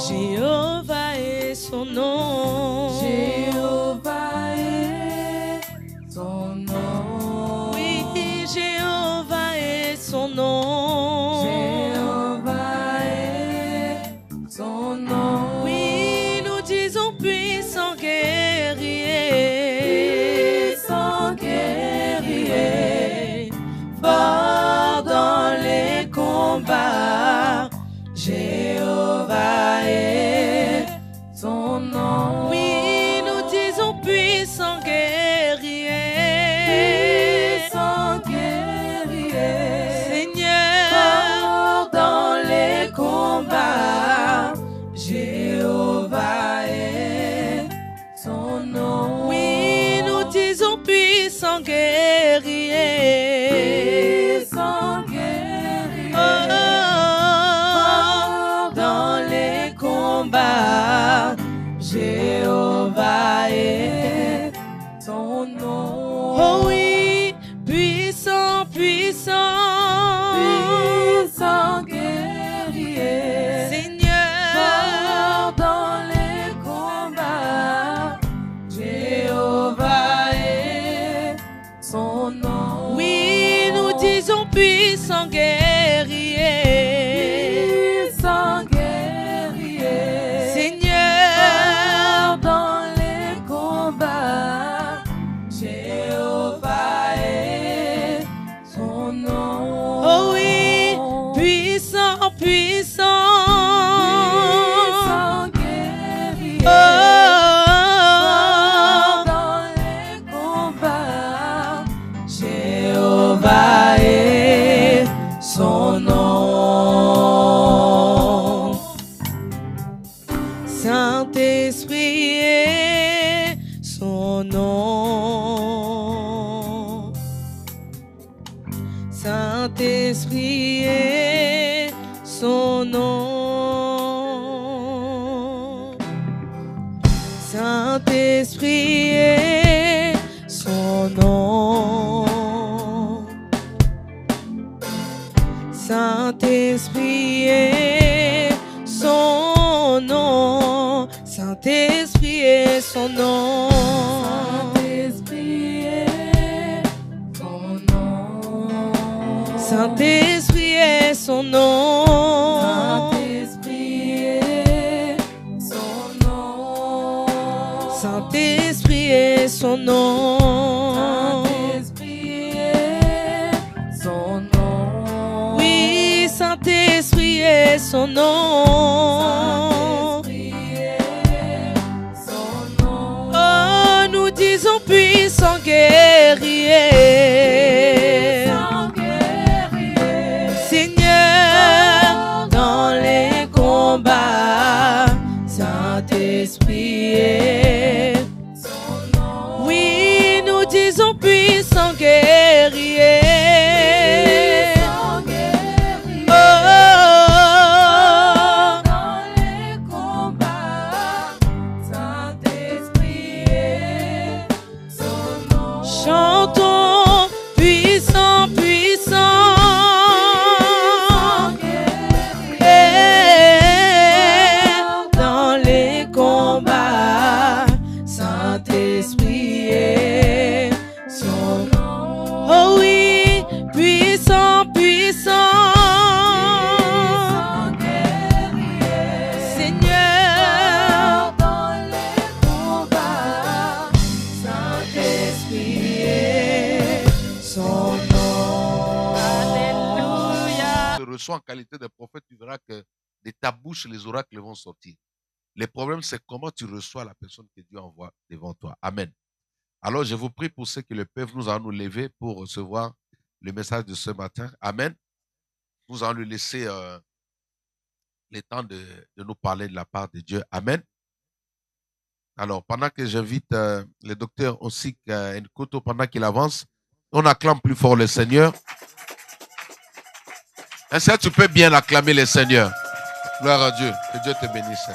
Jéhovah est son nom. Jéhovah est son nom. Oui, Jéhovah est son nom. Jéhovah est son nom. Oui, nous disons puissant guerrier. Puissant guerrier, fort dans les combats. Jéhovah est son nom. Oui, nous disons puissant guerrier. Puissant guerrier, Seigneur, fort dans les combats. Jéhovah est son nom. oui, nous disons puissant guerrier. Puissant guerrier, Oh, dans les combats. Jéhovah est son nom. oh oui, puissant, puissant. Puissant guerrier, Seigneur, fort dans les combats. Jéhovah est son nom. oui, nous disons puissant guerrier. Puissant guerrier, Seigneur, fort dans les combats. Jéhovah est son nom. oh oui, puissant, puissant. Puissant guerrier, Oh, fort dans les combats. Jéhovah est son nom. Saint-Esprit est son nom. Saint-Esprit est son nom. Saint-Esprit est son nom. Saint-Esprit est son nom. Saint-Esprit est son nom. Saint-Esprit est son nom. Saint-Esprit est son nom. Saint-Esprit est son nom. Saint-Esprit est son nom. Saint-Esprit est son nom. Oui, Saint-Esprit est son nom. Saint-Esprit est son nom. Oh, nous disons puissant guerrier. Puissant guerrier, Seigneur, dans les combats. Saint-Esprit est son nom. oui, nous disons puissant guerrier. Puissant guerrier, Oh, dans les combats. Saint-Esprit est son nom. chantons puissant, puissant. Eh, dans les combats, Saint-Esprit est son nom. oh oui, puissant, puissant. Puissant guerrier, Seigneur, dans les combats. Saint-Esprit est son nom. alléluia. te reçois en qualité de prophète, tu verras que de ta bouche, les oracles vont sortir. Le problème, c'est comment tu reçois la personne que Dieu envoie devant toi. Amen. Alors, je vous prie pour ceux qui le peuvent, nous allons nous lever pour recevoir le message de ce matin. Amen. Nous allons lui laisser le temps de nous parler de la part de Dieu. Amen. Alors, pendant que j'invite le docteur Osik Nkoto, pendant qu'il avance, on acclame plus fort le Seigneur. Est-ce que tu peux bien acclamer le Seigneur? Gloire à Dieu. Que Dieu te bénisse.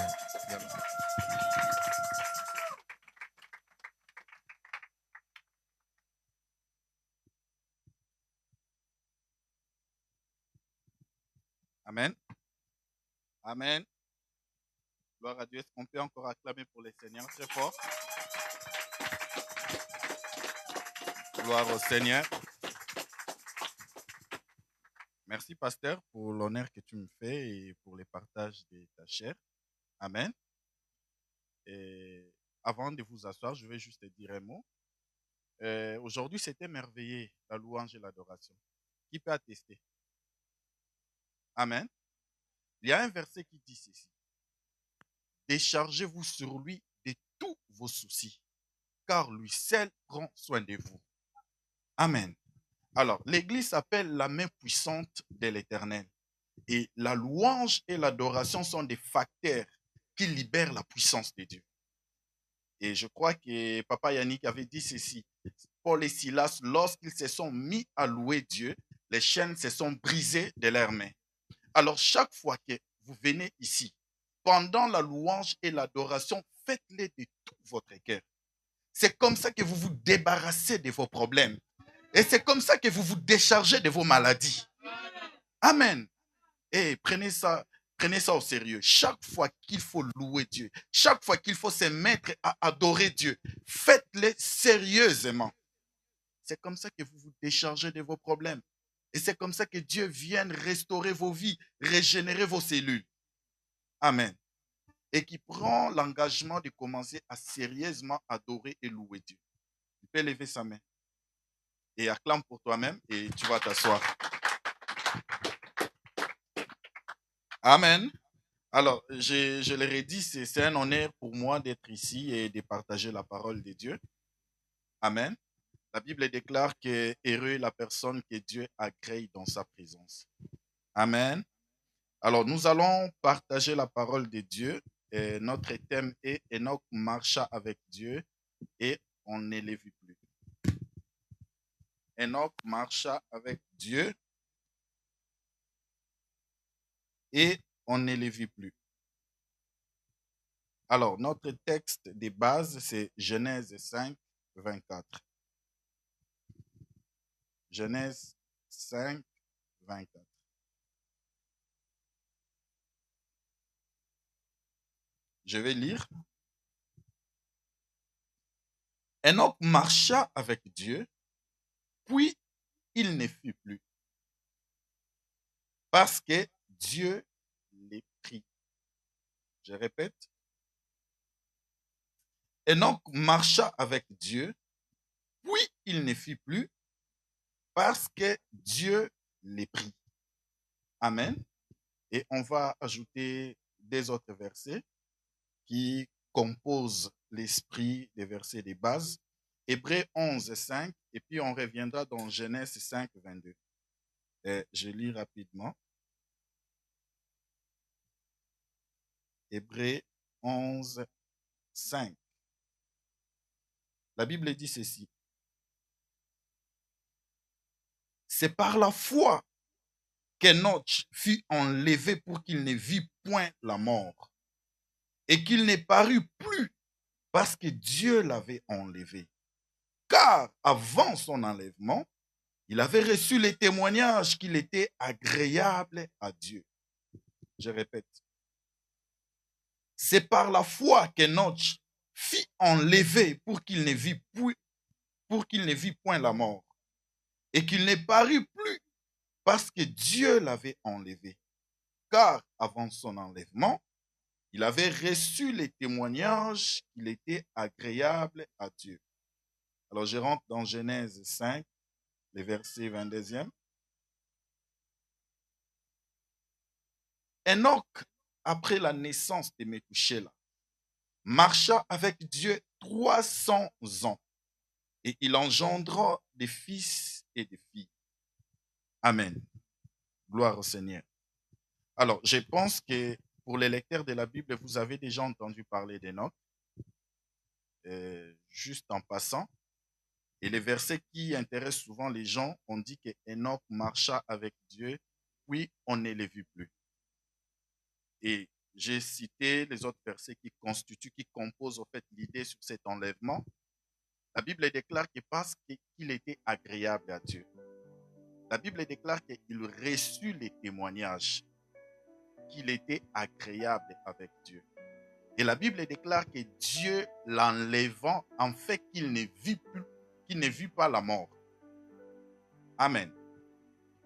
Amen. Amen. Gloire à Dieu. Est-ce qu'on peut encore acclamer pour le Seigneur très fort? Gloire au Seigneur. Merci, pasteur, pour l'honneur que tu me fais et pour le partage de ta chair. Amen. Et avant de vous asseoir, je vais juste te dire un mot. Aujourd'hui, c'était merveilleux, la louange et l'adoration. Qui peut attester? Amen. Il y a un verset qui dit ceci. Déchargez-vous sur lui de tous vos soucis, car lui seul prend soin de vous. Amen. Alors, l'Église s'appelle la main puissante de l'Éternel. Et la louange et l'adoration sont des facteurs qui libèrent la puissance de Dieu. Et je crois que Papa Yannick avait dit ceci. Paul et Silas, lorsqu'ils se sont mis à louer Dieu, les chaînes se sont brisées de leurs mains. Alors, chaque fois que vous venez ici, pendant la louange et l'adoration, faites-les de tout votre cœur. C'est comme ça que vous vous débarrassez de vos problèmes. Et c'est comme ça que vous vous déchargez de vos maladies. Amen. Et prenez ça au sérieux. Chaque fois qu'il faut louer Dieu, chaque fois qu'il faut se mettre à adorer Dieu, faites-le sérieusement. C'est comme ça que vous vous déchargez de vos problèmes. Et c'est comme ça que Dieu vient restaurer vos vies, régénérer vos cellules. Amen. Et qui prend l'engagement de commencer à sérieusement adorer et louer Dieu. Tu peux lever sa main. Et acclame pour toi-même et tu vas t'asseoir. Amen. Alors, je l'ai redit, c'est un honneur pour moi d'être ici et de partager la parole de Dieu. Amen. La Bible déclare que heureux est la personne que Dieu agrée dans sa présence. Amen. Alors, nous allons partager la parole de Dieu. Et notre thème est Enoch marcha avec Dieu et on ne le vit plus. Enoch marcha avec Dieu et on ne le vit plus. Alors, notre texte de base, c'est Genèse 5, 24. Genèse 5, 24. Je vais lire. Enoch marcha avec Dieu, puis il ne fut plus, parce que Dieu les prit. Je répète. Enoch marcha avec Dieu, puis il ne fut plus, parce que Dieu les prit. Amen. Et on va ajouter des autres versets qui composent l'esprit des versets de base. Hébreux 11, 5, et puis on reviendra dans Genèse 5, 22. Je lis rapidement. Hébreux 11, 5. La Bible dit ceci. C'est par la foi qu'Enoch fut enlevé pour qu'il ne vit point la mort et qu'il ne parut plus parce que Dieu l'avait enlevé. Car avant son enlèvement, il avait reçu les témoignages qu'il était agréable à Dieu. Je répète. C'est par la foi qu'Enoch fut enlevé pour qu'il ne vit point la mort et qu'il ne parut plus parce que Dieu l'avait enlevé. Car avant son enlèvement, il avait reçu les témoignages qu'il était agréable à Dieu. Alors je rentre dans Genèse 5, le verset 22e. Enoch, après la naissance de Méthusélah, marcha avec Dieu 300 ans et il engendra des fils et des filles. Amen. Gloire au Seigneur. Alors, je pense que pour les lecteurs de la Bible, vous avez déjà entendu parler d'Enoch, juste en passant. Et les versets qui intéressent souvent les gens, on dit que Enoch marcha avec Dieu, puis on ne le vit plus. Et j'ai cité les autres versets qui composent en fait l'idée sur cet enlèvement. La Bible déclare que parce qu'il était agréable à Dieu. La Bible déclare qu'il reçut les témoignages qu'il était agréable avec Dieu. Et la Bible déclare que Dieu l'enlevant en fait qu'il ne vit pas la mort. Amen.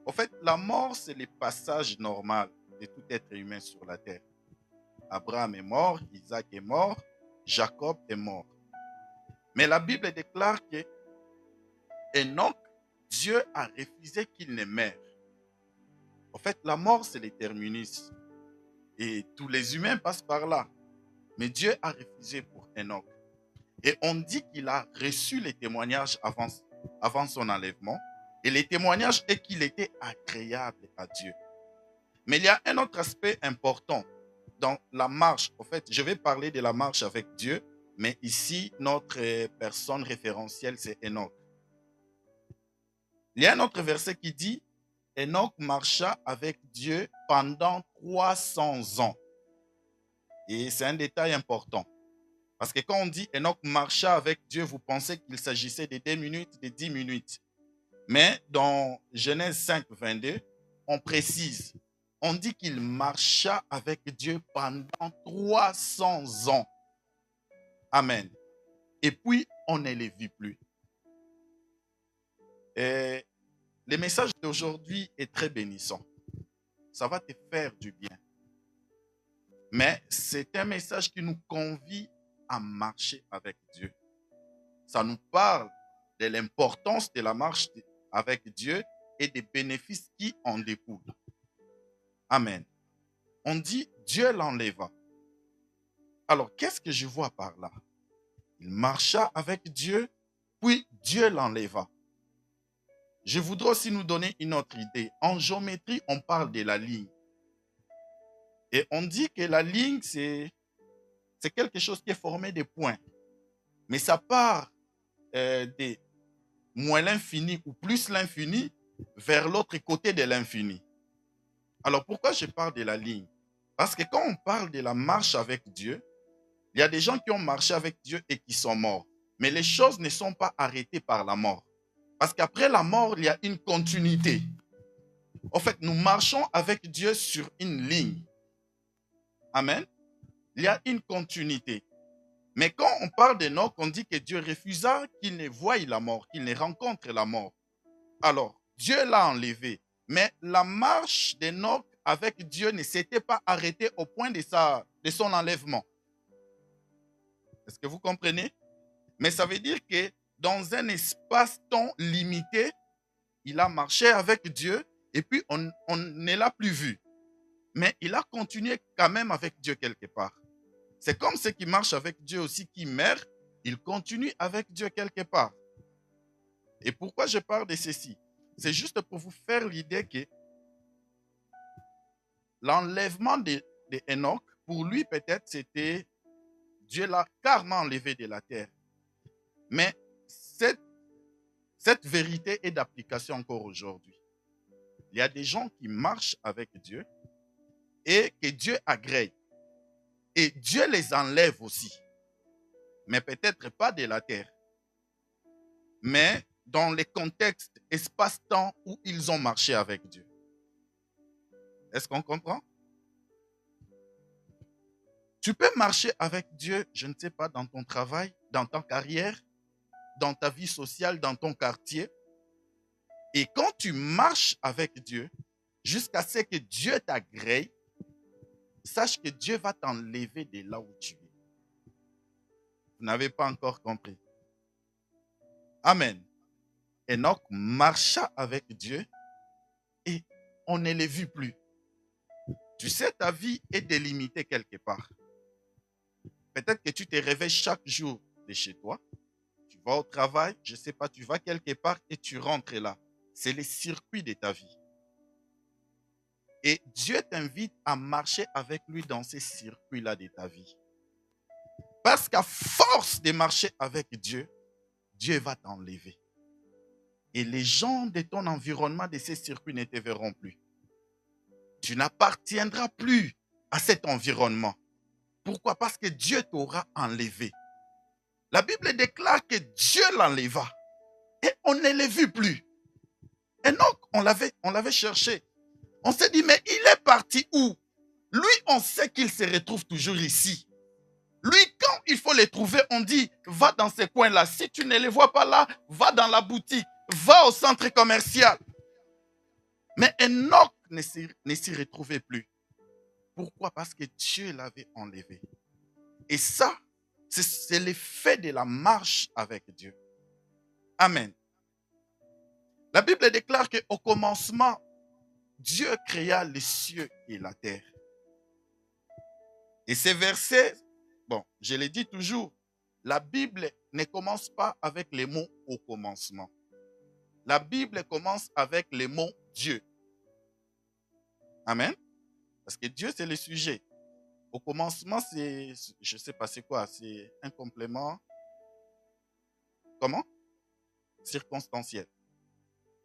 En fait, la mort, c'est le passage normal de tout être humain sur la terre. Abraham est mort, Isaac est mort, Jacob est mort. Mais la Bible déclare que Enoch, Dieu a refusé qu'il ne meure. En fait, la mort, c'est le terminus. Et tous les humains passent par là. Mais Dieu a refusé pour Enoch. Et on dit qu'il a reçu les témoignages avant son enlèvement. Et les témoignages est qu'il était agréable à Dieu. Mais il y a un autre aspect important dans la marche. En fait, je vais parler de la marche avec Dieu. Mais ici, notre personne référentielle, c'est Enoch. Il y a un autre verset qui dit Enoch marcha avec Dieu pendant 300 ans. Et c'est un détail important. Parce que quand on dit Enoch marcha avec Dieu, vous pensez qu'il s'agissait de 2 minutes, de 10 minutes. Mais dans Genèse 5, 22, on précise. On dit qu'il marcha avec Dieu pendant 300 ans. Amen. Et puis, on ne les vit plus. Et le message d'aujourd'hui est très bénissant. Ça va te faire du bien. Mais c'est un message qui nous convie à marcher avec Dieu. Ça nous parle de l'importance de la marche avec Dieu et des bénéfices qui en découlent. Amen. On dit Dieu l'enleva. Alors, qu'est-ce que je vois par là? Il marcha avec Dieu, puis Dieu l'enleva. Je voudrais aussi nous donner une autre idée. En géométrie, on parle de la ligne. Et on dit que la ligne, c'est quelque chose qui est formé de points. Mais ça part de moins l'infini ou plus l'infini vers l'autre côté de l'infini. Alors, pourquoi je parle de la ligne? Parce que quand on parle de la marche avec Dieu, il y a des gens qui ont marché avec Dieu et qui sont morts. Mais les choses ne sont pas arrêtées par la mort. Parce qu'après la mort, il y a une continuité. En fait, nous marchons avec Dieu sur une ligne. Amen. Il y a une continuité. Mais quand on parle d'Enoch, on dit que Dieu refusa qu'il ne voie la mort, qu'il ne rencontre la mort. Alors, Dieu l'a enlevé. Mais la marche d'Enoch avec Dieu ne s'était pas arrêtée au point de son enlèvement. Est-ce que vous comprenez? Mais ça veut dire que dans un espace-temps limité, il a marché avec Dieu et puis on ne l'a plus vu. Mais il a continué quand même avec Dieu quelque part. C'est comme ceux qui marchent avec Dieu aussi, qui meurent, ils continuent avec Dieu quelque part. Et pourquoi je parle de ceci? C'est juste pour vous faire l'idée que l'enlèvement de Enoch, pour lui peut-être c'était Dieu l'a carrément enlevé de la terre. Mais cette vérité est d'application encore aujourd'hui. Il y a des gens qui marchent avec Dieu et que Dieu agrée. Et Dieu les enlève aussi. Mais peut-être pas de la terre. Mais dans les contextes, espace-temps où ils ont marché avec Dieu. Est-ce qu'on comprend? Tu peux marcher avec Dieu, je ne sais pas, dans ton travail, dans ta carrière, dans ta vie sociale, dans ton quartier. Et quand tu marches avec Dieu, jusqu'à ce que Dieu t'agrée, sache que Dieu va t'enlever de là où tu es. Vous n'avez pas encore compris. Amen. Enoch marcha avec Dieu et on ne les vit plus. Tu sais, ta vie est délimitée quelque part. Peut-être que tu te réveilles chaque jour de chez toi. Tu vas au travail, je ne sais pas, tu vas quelque part et tu rentres là. C'est le circuit de ta vie. Et Dieu t'invite à marcher avec lui dans ces circuits-là de ta vie. Parce qu'à force de marcher avec Dieu, Dieu va t'enlever. Et les gens de ton environnement, de ces circuits, ne te verront plus. Tu n'appartiendras plus à cet environnement. Pourquoi? Parce que Dieu t'aura enlevé. La Bible déclare que Dieu l'enleva. Et on ne l'a vu plus. Enoch, on l'avait cherché. On s'est dit, mais il est parti où? Lui, on sait qu'il se retrouve toujours ici. Lui, quand il faut les trouver, on dit, va dans ces coins-là. Si tu ne les vois pas là, va dans la boutique, va au centre commercial. Mais Enoch ne s'y retrouvait plus. Pourquoi? Parce que Dieu l'avait enlevé. Et ça, c'est l'effet de la marche avec Dieu. Amen. La Bible déclare qu'au commencement, Dieu créa les cieux et la terre. Et ces versets, bon, je le dis toujours, la Bible ne commence pas avec les mots au commencement. La Bible commence avec les mots Dieu. Amen. Parce que Dieu, c'est le sujet. Au commencement, c'est, je ne sais pas c'est quoi, c'est un complément. Comment? Circonstanciel.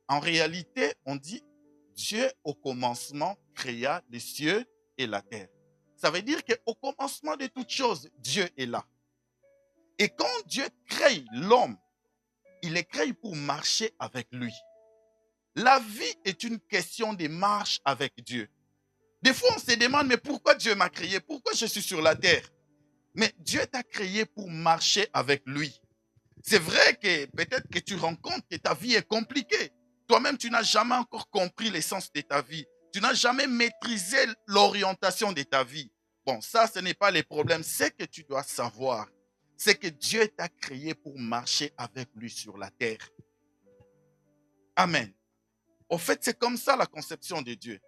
En réalité, on dit Dieu au commencement créa les cieux et la terre. Ça veut dire qu'au commencement de toutes choses, Dieu est là. Et quand Dieu crée l'homme, il le crée pour marcher avec lui. La vie est une question de marche avec Dieu. Des fois, on se demande, mais pourquoi Dieu m'a créé? Pourquoi je suis sur la terre? Mais Dieu t'a créé pour marcher avec lui. C'est vrai que peut-être que tu rends compte que ta vie est compliquée. Toi-même, tu n'as jamais encore compris l'essence de ta vie. Tu n'as jamais maîtrisé l'orientation de ta vie. Bon, ça, ce n'est pas le problème. Ce que tu dois savoir, c'est que Dieu t'a créé pour marcher avec lui sur la terre. Amen. Au fait, c'est comme ça la conception de Dieu.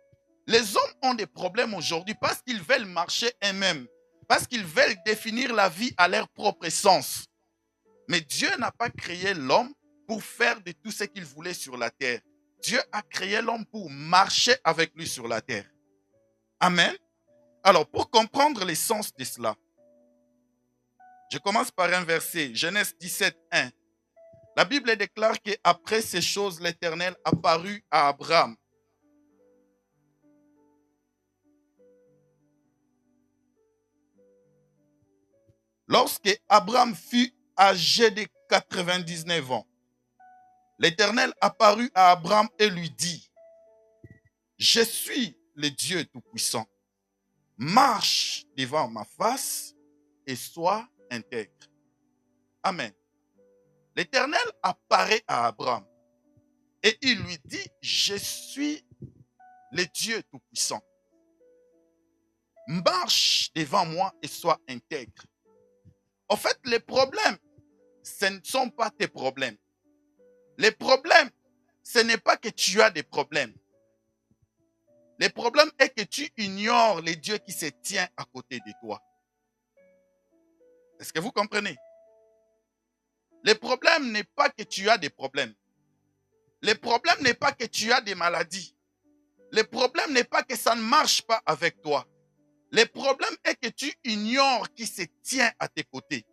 Les hommes ont des problèmes aujourd'hui parce qu'ils veulent marcher eux-mêmes, parce qu'ils veulent définir la vie à leur propre sens. Mais Dieu n'a pas créé l'homme pour faire de tout ce qu'il voulait sur la terre. Dieu a créé l'homme pour marcher avec lui sur la terre. Amen. Alors, pour comprendre l'essence de cela, je commence par un verset, Genèse 17, 1. La Bible déclare qu'après ces choses, l'Éternel apparut à Abraham. Lorsque Abraham fut âgé de 99 ans, l'Éternel apparut à Abraham et lui dit, « Je suis le Dieu Tout-Puissant. Marche devant ma face et sois intègre. » Amen. L'Éternel apparaît à Abraham et il lui dit, « Je suis le Dieu Tout-Puissant. Marche devant moi et sois intègre. » En fait, les problèmes, ce ne sont pas tes problèmes. Les problèmes, ce n'est pas que tu as des problèmes. Le problème est que tu ignores les dieux qui se tiennent à côté de toi. Est-ce que vous comprenez? Le problème n'est pas que tu as des problèmes. Le problème n'est pas que tu as des maladies. Le problème n'est pas que ça ne marche pas avec toi. Le problème est que tu ignores qui se tient à tes côtés.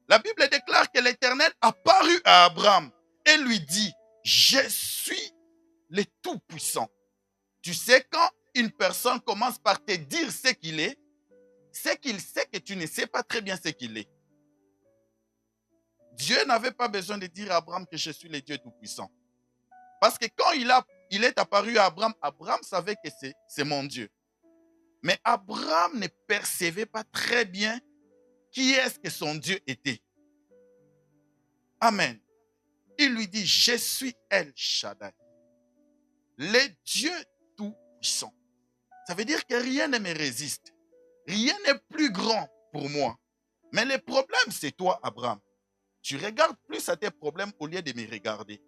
La Bible déclare que l'Éternel apparut à Abraham et lui dit, « Je suis le Tout-Puissant. » Tu sais, quand une personne commence par te dire ce qu'il est, c'est qu'il sait que tu ne sais pas très bien ce qu'il est. Dieu n'avait pas besoin de dire à Abraham que je suis le Dieu Tout-Puissant. Parce que quand il est apparu à Abraham, Abraham savait que c'est mon Dieu. Mais Abraham ne percevait pas très bien qui est-ce que son Dieu était. Amen. Il lui dit, je suis El Shaddai, le Dieu Tout-Puissant. Ça veut dire que rien ne me résiste. Rien n'est plus grand pour moi. Mais le problème, c'est toi, Abraham. Tu regardes plus à tes problèmes au lieu de me regarder.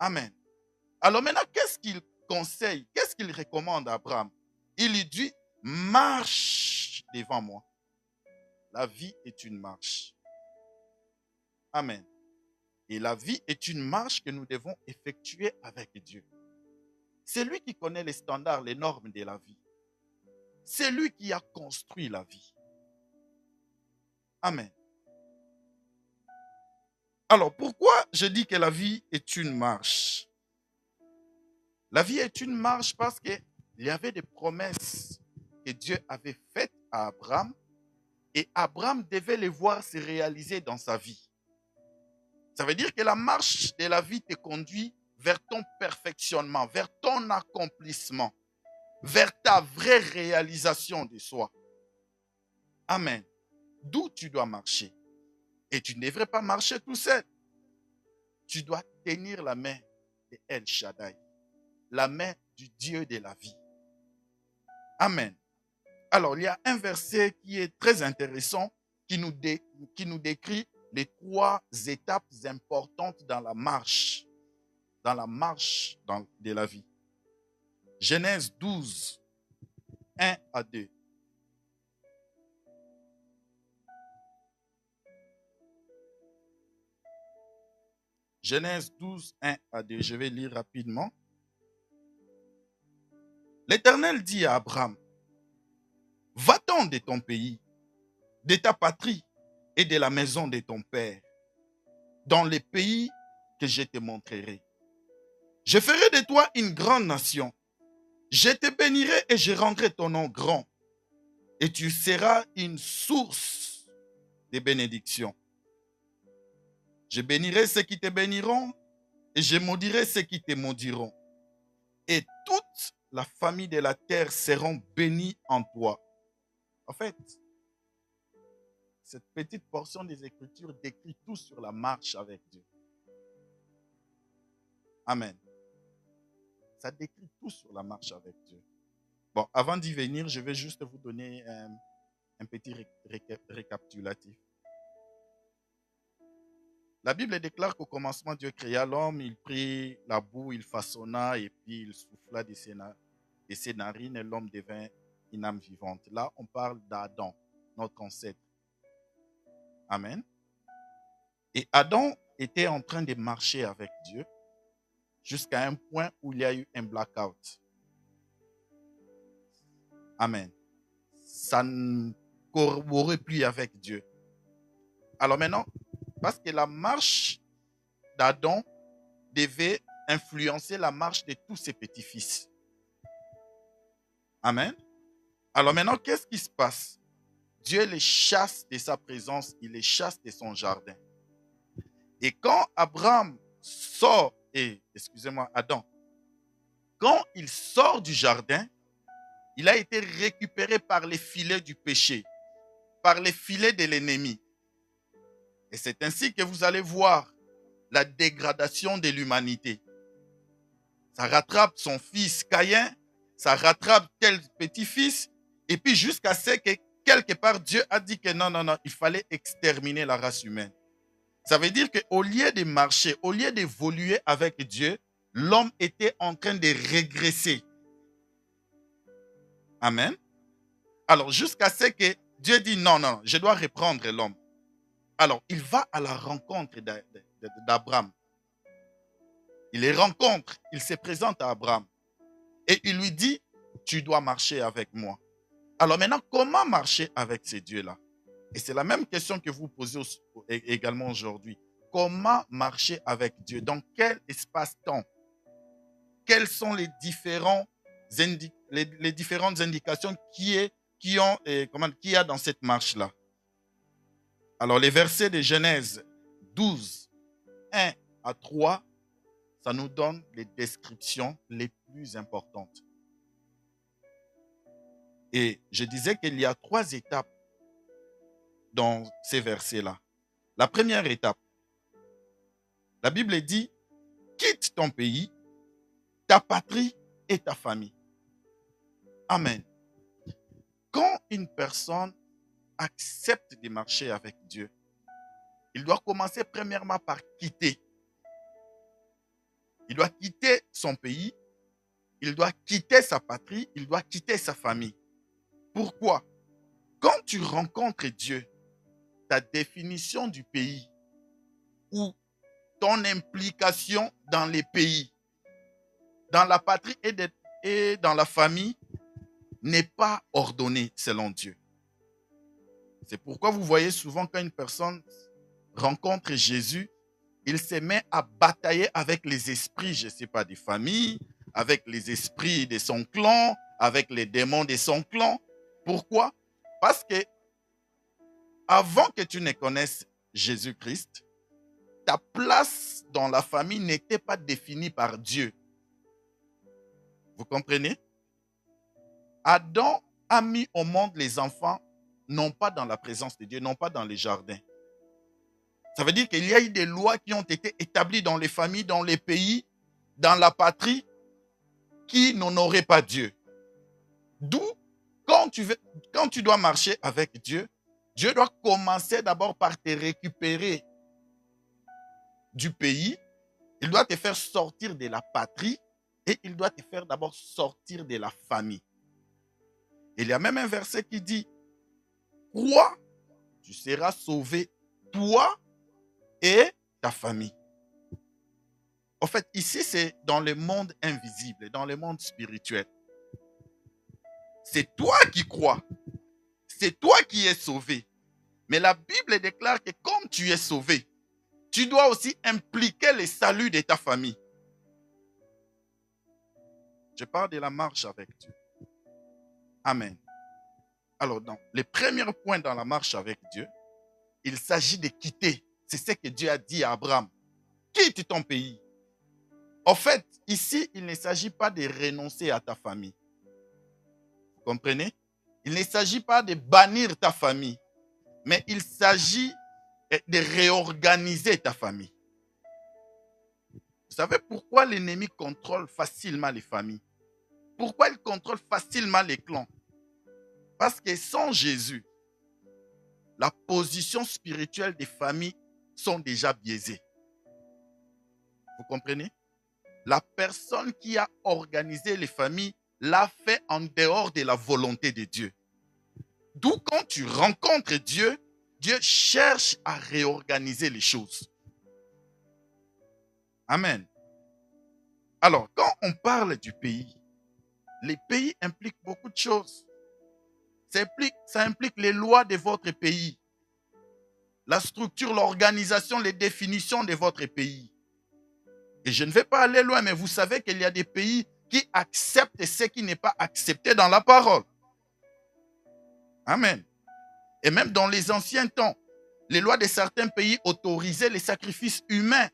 Amen. Alors maintenant, qu'est-ce qu'il conseille? Qu'est-ce qu'il recommande à Abraham? Il lui dit, marche devant moi. La vie est une marche. Amen. Et la vie est une marche que nous devons effectuer avec Dieu. C'est lui qui connaît les standards, les normes de la vie. C'est lui qui a construit la vie. Amen. Alors, pourquoi je dis que la vie est une marche? La vie est une marche parce qu'il y avait des promesses que Dieu avait faites à Abraham et Abraham devait les voir se réaliser dans sa vie. Ça veut dire que la marche de la vie te conduit vers ton perfectionnement, vers ton accomplissement, vers ta vraie réalisation de soi. Amen. D'où tu dois marcher. Et tu ne devrais pas marcher tout seul. Tu dois tenir la main de El Shaddai, la main du Dieu de la vie. Amen. Alors, il y a un verset qui est très intéressant qui nous décrit les 3 étapes importantes dans la marche de la vie. Genèse 12, 1 à 2. Genèse 12, 1 à 2. Je vais lire rapidement. L'Éternel dit à Abraham, va-t'en de ton pays, de ta patrie et de la maison de ton père, dans les pays que je te montrerai. Je ferai de toi une grande nation. Je te bénirai et je rendrai ton nom grand. Et tu seras une source de bénédiction. Je bénirai ceux qui te béniront et je maudirai ceux qui te maudiront. Et toute la famille de la terre seront bénies en toi. En fait, cette petite portion des Écritures décrit tout sur la marche avec Dieu. Amen. Ça décrit tout sur la marche avec Dieu. Bon, avant d'y venir, je vais juste vous donner un petit récapitulatif. La Bible déclare qu'au commencement, Dieu créa l'homme, il prit la boue, il façonna et puis il souffla de ses narines et l'homme devint une âme vivante. Là, on parle d'Adam, notre ancêtre. Amen. Et Adam était en train de marcher avec Dieu jusqu'à un point où il y a eu un blackout. Amen. Ça ne corroborait plus avec Dieu. Alors maintenant, parce que la marche d'Adam devait influencer la marche de tous ses petits-fils. Amen. Alors maintenant, qu'est-ce qui se passe? Dieu les chasse de sa présence, il les chasse de son jardin. Et quand Adam, quand il sort du jardin, il a été récupéré par les filets du péché, par les filets de l'ennemi. Et c'est ainsi que vous allez voir la dégradation de l'humanité. Ça rattrape son fils Caïn, ça rattrape tel petit-fils, et puis jusqu'à ce que quelque part Dieu a dit que non, il fallait exterminer la race humaine. Ça veut dire qu'au lieu de marcher, au lieu d'évoluer avec Dieu, l'homme était en train de régresser. Amen. Alors jusqu'à ce que Dieu dit non, je dois reprendre l'homme. Alors, il va à la rencontre d'Abraham. Il les rencontre, il se présente à Abraham. Et il lui dit, tu dois marcher avec moi. Alors maintenant, comment marcher avec ces dieux-là? Et c'est la même question que vous posez également aujourd'hui. Comment marcher avec Dieu? Dans quel espace-temps? Quelles sont les différentes indications qu'il y a dans cette marche-là? Alors, les versets de Genèse 12, 1 à 3, ça nous donne les descriptions les plus importantes. Et je disais qu'il y a 3 étapes dans ces versets-là. La première étape, la Bible dit, quitte ton pays, ta patrie et ta famille. Amen. Quand une personne accepte de marcher avec Dieu, il doit commencer premièrement par quitter. Il doit quitter son pays, il doit quitter sa patrie, il doit quitter sa famille. Pourquoi? Quand tu rencontres Dieu, ta définition du pays ou ton implication dans les pays, dans la patrie et dans la famille n'est pas ordonnée selon Dieu. C'est pourquoi vous voyez souvent quand une personne rencontre Jésus, il se met à batailler avec les esprits, je ne sais pas, des familles, avec les esprits de son clan, avec les démons de son clan. Pourquoi? Parce que avant que tu ne connaisses Jésus-Christ, ta place dans la famille n'était pas définie par Dieu. Vous comprenez? Adam a mis au monde les enfants non pas dans la présence de Dieu, non pas dans les jardins. Ça veut dire qu'il y a eu des lois qui ont été établies dans les familles, dans les pays, dans la patrie, qui n'honoraient pas Dieu. D'où, quand tu dois marcher avec Dieu, Dieu doit commencer d'abord par te récupérer du pays. Il doit te faire sortir de la patrie et il doit te faire d'abord sortir de la famille. Il y a même un verset qui dit, crois, tu seras sauvé, toi et ta famille. En fait, ici, c'est dans le monde invisible, dans le monde spirituel. C'est toi qui crois. C'est toi qui es sauvé. Mais la Bible déclare que comme tu es sauvé, tu dois aussi impliquer le salut de ta famille. Je parle de la marche avec Dieu. Amen. Alors, dans les premiers points dans la marche avec Dieu, il s'agit de quitter. C'est ce que Dieu a dit à Abraham. Quitte ton pays. En fait, ici, il ne s'agit pas de renoncer à ta famille. Vous comprenez? Il ne s'agit pas de bannir ta famille, mais il s'agit de réorganiser ta famille. Vous savez pourquoi l'ennemi contrôle facilement les familles? Pourquoi il contrôle facilement les clans? Parce que sans Jésus, la position spirituelle des familles sont déjà biaisées. Vous comprenez? La personne qui a organisé les familles l'a fait en dehors de la volonté de Dieu. D'où quand tu rencontres Dieu, Dieu cherche à réorganiser les choses. Amen. Alors, quand on parle du pays, les pays impliquent beaucoup de choses. Ça implique les lois de votre pays, la structure, l'organisation, les définitions de votre pays. Et je ne vais pas aller loin, mais vous savez qu'il y a des pays qui acceptent ce qui n'est pas accepté dans la parole. Amen. Et même dans les anciens temps, les lois de certains pays autorisaient les sacrifices humains.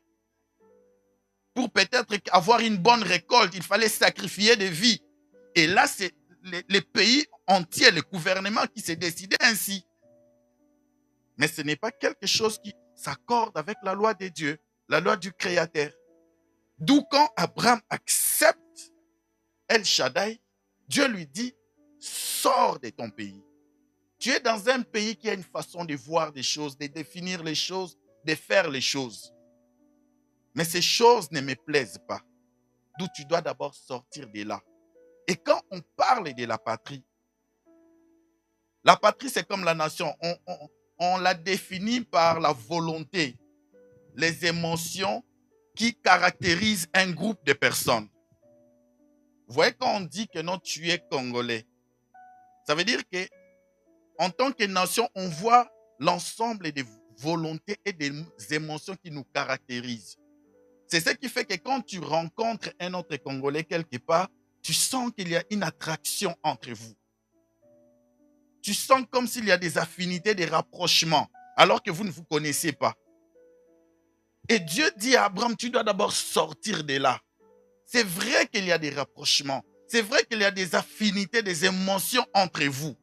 Pour peut-être avoir une bonne récolte, il fallait sacrifier des vies. Et là, c'est les pays entiers, le gouvernement qui s'est décidé ainsi. Mais ce n'est pas quelque chose qui s'accorde avec la loi de Dieu, la loi du Créateur. D'où quand Abraham accepte El Shaddai, Dieu lui dit, sors de ton pays. Tu es dans un pays qui a une façon de voir des choses, de définir les choses, de faire les choses. Mais ces choses ne me plaisent pas. D'où tu dois d'abord sortir de là. Et quand on parle de la patrie c'est comme la nation. On la définit par la volonté, les émotions qui caractérisent un groupe de personnes. Vous voyez quand on dit que non, tu es congolais, ça veut dire que en tant que nation, on voit l'ensemble des volontés et des émotions qui nous caractérisent. C'est ce qui fait que quand tu rencontres un autre Congolais quelque part, tu sens qu'il y a une attraction entre vous. Tu sens comme s'il y a des affinités, des rapprochements, alors que vous ne vous connaissez pas. Et Dieu dit à Abraham, tu dois d'abord sortir de là. C'est vrai qu'il y a des rapprochements. C'est vrai qu'il y a des affinités, des émotions entre vous.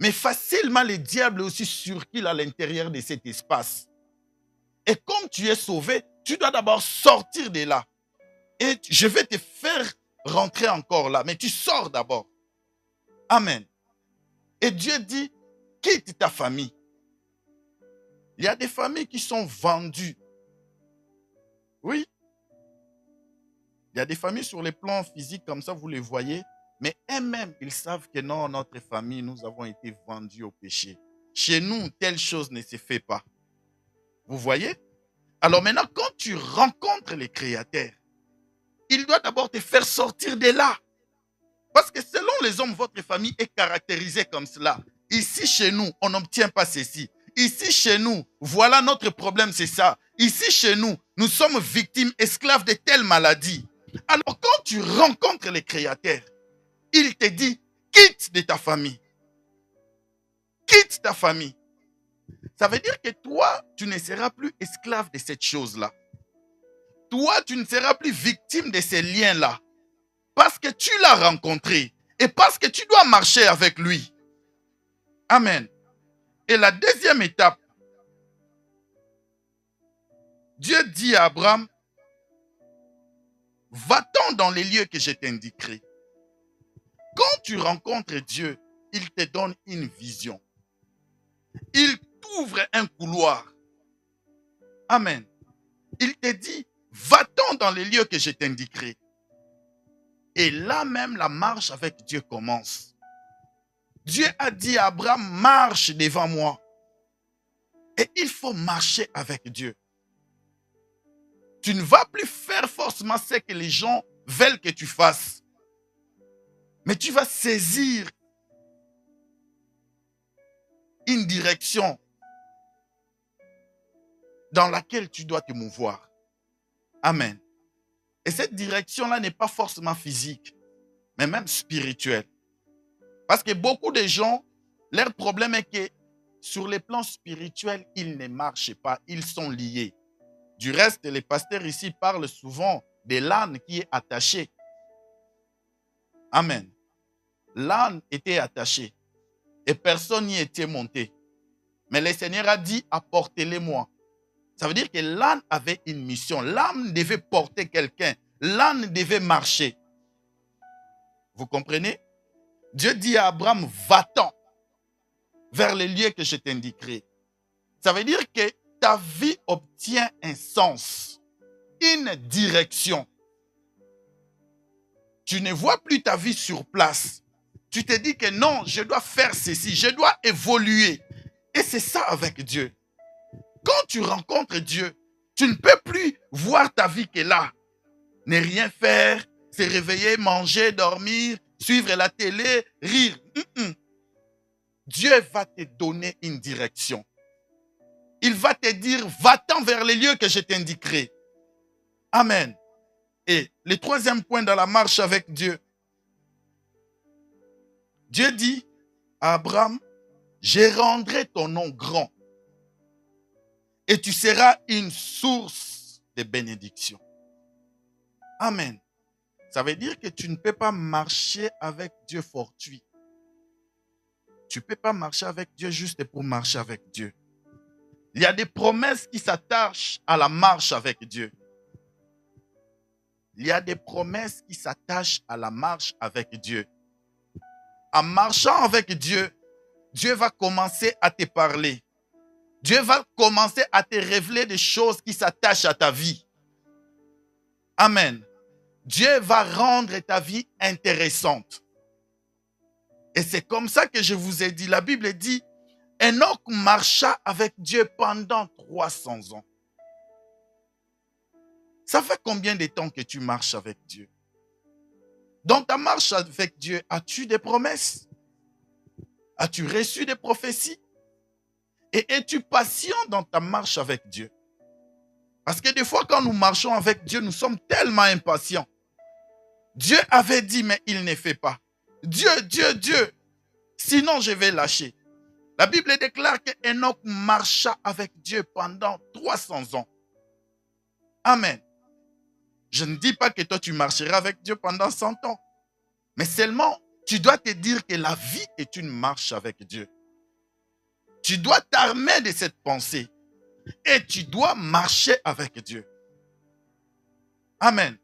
Mais facilement, le diable aussi circule à l'intérieur de cet espace. Et comme tu es sauvé, tu dois d'abord sortir de là. Et je vais te faire rentrer encore là. Mais tu sors d'abord. Amen. Et Dieu dit, quitte ta famille. Il y a des familles qui sont vendues. Oui. Il y a des familles sur les plans physiques comme ça, vous les voyez. Mais eux-mêmes, ils savent que non, notre famille, nous avons été vendus au péché. Chez nous, telle chose ne se fait pas. Vous voyez? Alors maintenant, quand tu rencontres le Créateur, il doit d'abord te faire sortir de là. Parce que selon les hommes, votre famille est caractérisée comme cela. Ici, chez nous, on n'obtient pas ceci. Ici, chez nous, voilà notre problème, c'est ça. Ici, chez nous, nous sommes victimes, esclaves de telle maladie. Alors, quand tu rencontres le Créateur, il te dit, quitte de ta famille. Quitte ta famille. Ça veut dire que toi, tu ne seras plus esclave de cette chose-là. Toi, tu ne seras plus victime de ces liens-là. Parce que tu l'as rencontré. Et parce que tu dois marcher avec lui. Amen. Et la deuxième étape, Dieu dit à Abraham, va-t'en dans les lieux que je t'indiquerai. Quand tu rencontres Dieu, il te donne une vision. Il t'ouvre un couloir. Amen. Il te dit, va-t'en dans les lieux que je t'indiquerai. Et là même, la marche avec Dieu commence. Dieu a dit à Abraham, marche devant moi. Et il faut marcher avec Dieu. Tu ne vas plus faire forcément ce que les gens veulent que tu fasses. Mais tu vas saisir une direction dans laquelle tu dois te mouvoir. Amen. Et cette direction-là n'est pas forcément physique, mais même spirituelle. Parce que beaucoup de gens, leur problème est que sur les plans spirituels, ils ne marchent pas, ils sont liés. Du reste, les pasteurs ici parlent souvent de l'âne qui est attaché. Amen. L'âne était attaché et personne n'y était monté. Mais le Seigneur a dit, apportez-les-moi. Ça veut dire que l'âne avait une mission. L'âne devait porter quelqu'un. L'âne devait marcher. Vous comprenez? Dieu dit à Abraham, va-t'en vers les lieux que je t'indiquerai. Ça veut dire que ta vie obtient un sens, une direction. Tu ne vois plus ta vie sur place. Tu te dis que non, je dois faire ceci, je dois évoluer. Et c'est ça avec Dieu. Quand tu rencontres Dieu, tu ne peux plus voir ta vie qui est là. Ne rien faire, se réveiller, manger, dormir, suivre la télé, rire. Dieu va te donner une direction. Il va te dire, va-t'en vers les lieux que je t'indiquerai. Amen. Et le troisième point dans la marche avec Dieu, Dieu dit à Abraham, je rendrai ton nom grand et tu seras une source de bénédiction. Amen. Ça veut dire que tu ne peux pas marcher avec Dieu fortuit. Tu ne peux pas marcher avec Dieu juste pour marcher avec Dieu. Il y a des promesses qui s'attachent à la marche avec Dieu. Il y a des promesses qui s'attachent à la marche avec Dieu. En marchant avec Dieu, Dieu va commencer à te parler. Dieu va commencer à te révéler des choses qui s'attachent à ta vie. Amen. Dieu va rendre ta vie intéressante. Et c'est comme ça que je vous ai dit. La Bible dit, Enoch marcha avec Dieu pendant 300 ans. Ça fait combien de temps que tu marches avec Dieu? Dans ta marche avec Dieu, as-tu des promesses? As-tu reçu des prophéties? Et es-tu patient dans ta marche avec Dieu? Parce que des fois, quand nous marchons avec Dieu, nous sommes tellement impatients. Dieu avait dit, mais il ne fait pas. Dieu, sinon je vais lâcher. La Bible déclare que Enoch marcha avec Dieu pendant 300 ans. Amen. Je ne dis pas que toi tu marcheras avec Dieu pendant 100 ans. Mais seulement, tu dois te dire que la vie est une marche avec Dieu. Tu dois t'armer de cette pensée. Et tu dois marcher avec Dieu. Amen.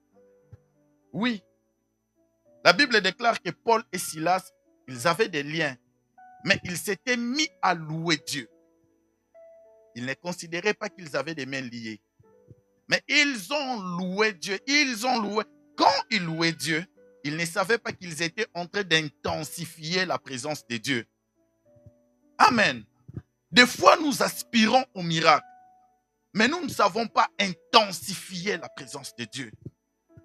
Oui. La Bible déclare que Paul et Silas, ils avaient des liens. Mais ils s'étaient mis à louer Dieu. Ils ne considéraient pas qu'ils avaient des mains liées. Mais ils ont loué Dieu. Ils ont loué. Quand ils louaient Dieu, ils ne savaient pas qu'ils étaient en train d'intensifier la présence de Dieu. Amen. Des fois, nous aspirons au miracle. Mais nous ne savons pas intensifier la présence de Dieu.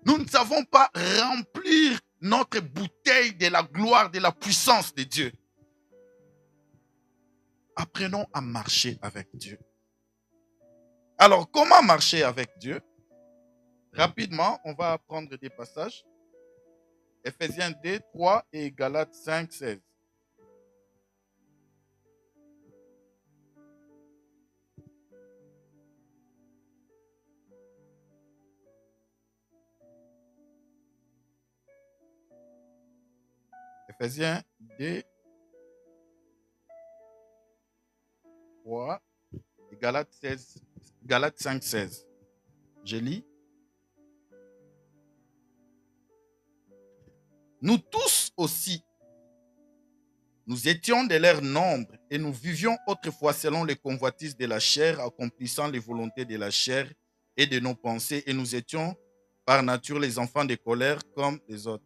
Nous ne savons pas remplir notre bouteille de la gloire, de la puissance de Dieu. Apprenons à marcher avec Dieu. Alors, comment marcher avec Dieu? Rapidement, on va apprendre des passages. Ephésiens 2, 3 et Galates 5, 16. Ephésiens 2, 3 et Galates 5, 16. Je lis. Nous tous aussi, nous étions de leur nombre et nous vivions autrefois selon les convoitises de la chair, accomplissant les volontés de la chair et de nos pensées, et nous étions par nature les enfants de colère comme les autres.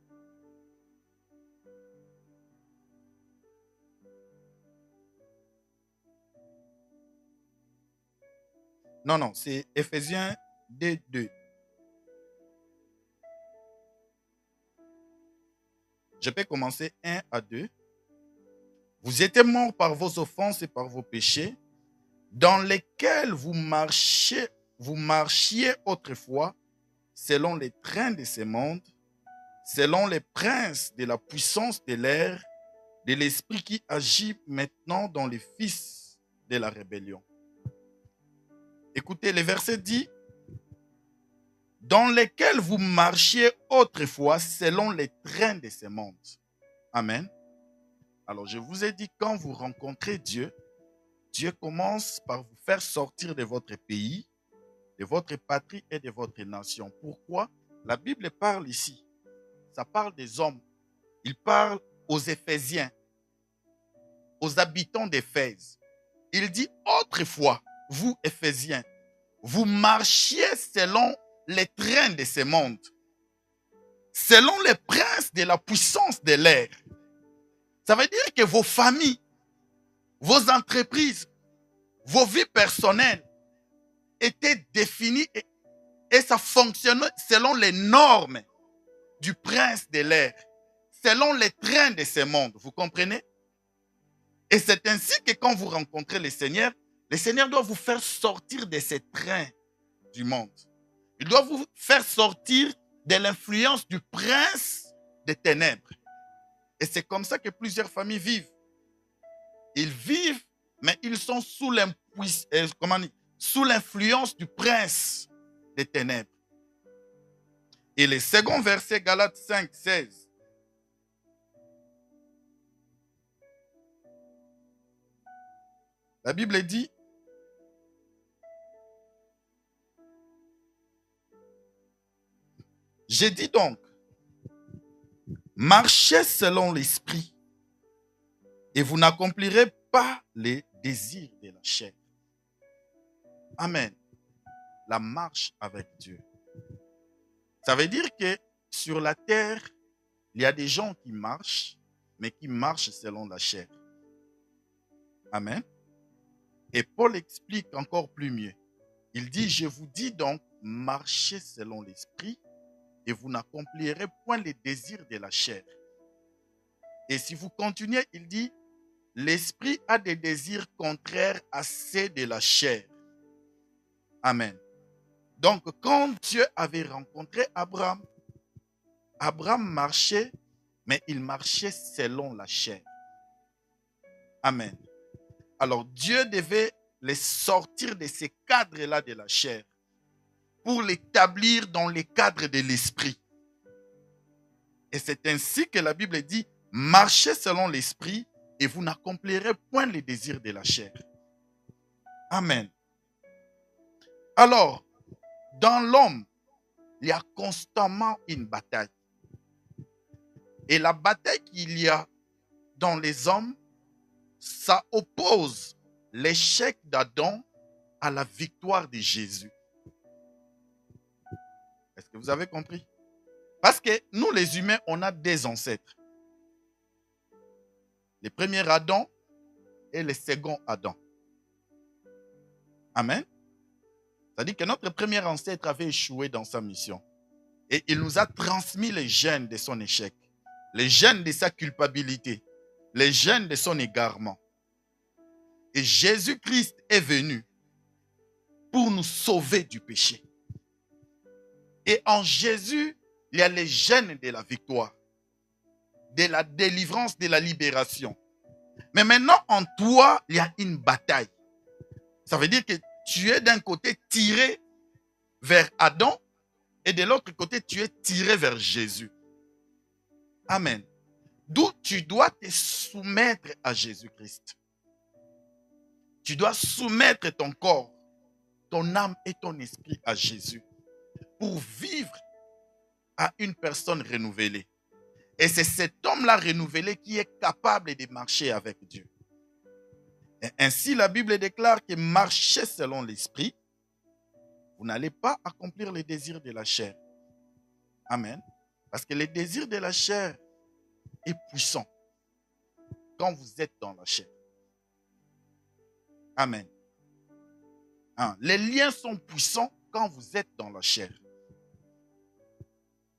Non, c'est Éphésiens 2. Je peux commencer 1 à 2. Vous étiez morts par vos offenses et par vos péchés, dans lesquels vous marchiez autrefois, selon les trains de ce monde, selon les princes de la puissance de l'air, de l'esprit qui agit maintenant dans les fils de la rébellion. Écoutez, le verset dit, dans lesquels vous marchiez autrefois selon les trains de ce monde. Amen. Alors, je vous ai dit, quand vous rencontrez Dieu, Dieu commence par vous faire sortir de votre pays, de votre patrie et de votre nation. Pourquoi? La Bible parle ici. Ça parle des hommes. Il parle aux Éphésiens, aux habitants d'Éphèse. Il dit, autrefois, vous, Éphésiens, vous marchiez selon les trains de ce monde, selon les princes de la puissance de l'air. Ça veut dire que vos familles, vos entreprises, vos vies personnelles étaient définies et ça fonctionnait selon les normes du prince de l'air, selon les trains de ce monde. Vous comprenez? Et c'est ainsi que quand vous rencontrez le Seigneur doit vous faire sortir de ces trains du monde. Il doit vous faire sortir de l'influence du prince des ténèbres. Et c'est comme ça que plusieurs familles vivent. Ils vivent, mais ils sont sous l'influence du prince des ténèbres. Et le second verset, Galates 5, 16. La Bible dit, j'ai dit donc, marchez selon l'esprit et vous n'accomplirez pas les désirs de la chair. Amen. La marche avec Dieu. Ça veut dire que sur la terre, il y a des gens qui marchent, mais qui marchent selon la chair. Amen. Et Paul explique encore plus mieux. Il dit, je vous dis donc, marchez selon l'esprit et vous n'accomplirez point les désirs de la chair. Et si vous continuez, il dit, l'esprit a des désirs contraires à ceux de la chair. Amen. Donc, quand Dieu avait rencontré Abraham, Abraham marchait, mais il marchait selon la chair. Amen. Alors, Dieu devait les sortir de ces cadres-là de la chair pour l'établir dans les cadres de l'esprit. Et c'est ainsi que la Bible dit, marchez selon l'esprit et vous n'accomplirez point les désirs de la chair. Amen. Alors, dans l'homme, il y a constamment une bataille. Et la bataille qu'il y a dans les hommes, ça oppose l'échec d'Adam à la victoire de Jésus. Est-ce que vous avez compris? Parce que nous, les humains, on a des ancêtres. Le premier Adam et le second Adam. Amen. C'est-à-dire que notre premier ancêtre avait échoué dans sa mission. Et il nous a transmis les gènes de son échec, les gènes de sa culpabilité, les gènes de son égarement. Et Jésus-Christ est venu pour nous sauver du péché. Et en Jésus, il y a les gènes de la victoire, de la délivrance, de la libération. Mais maintenant, en toi, il y a une bataille. Ça veut dire que tu es d'un côté tiré vers Adam et de l'autre côté, tu es tiré vers Jésus. Amen. D'où tu dois te soumettre à Jésus-Christ. Tu dois soumettre ton corps, ton âme et ton esprit à Jésus pour vivre à une personne renouvelée. Et c'est cet homme-là renouvelé qui est capable de marcher avec Dieu. Et ainsi, la Bible déclare que marcher selon l'esprit, vous n'allez pas accomplir les désirs de la chair. Amen. Parce que le désir de la chair est puissant quand vous êtes dans la chair. Amen. Les liens sont puissants quand vous êtes dans la chair.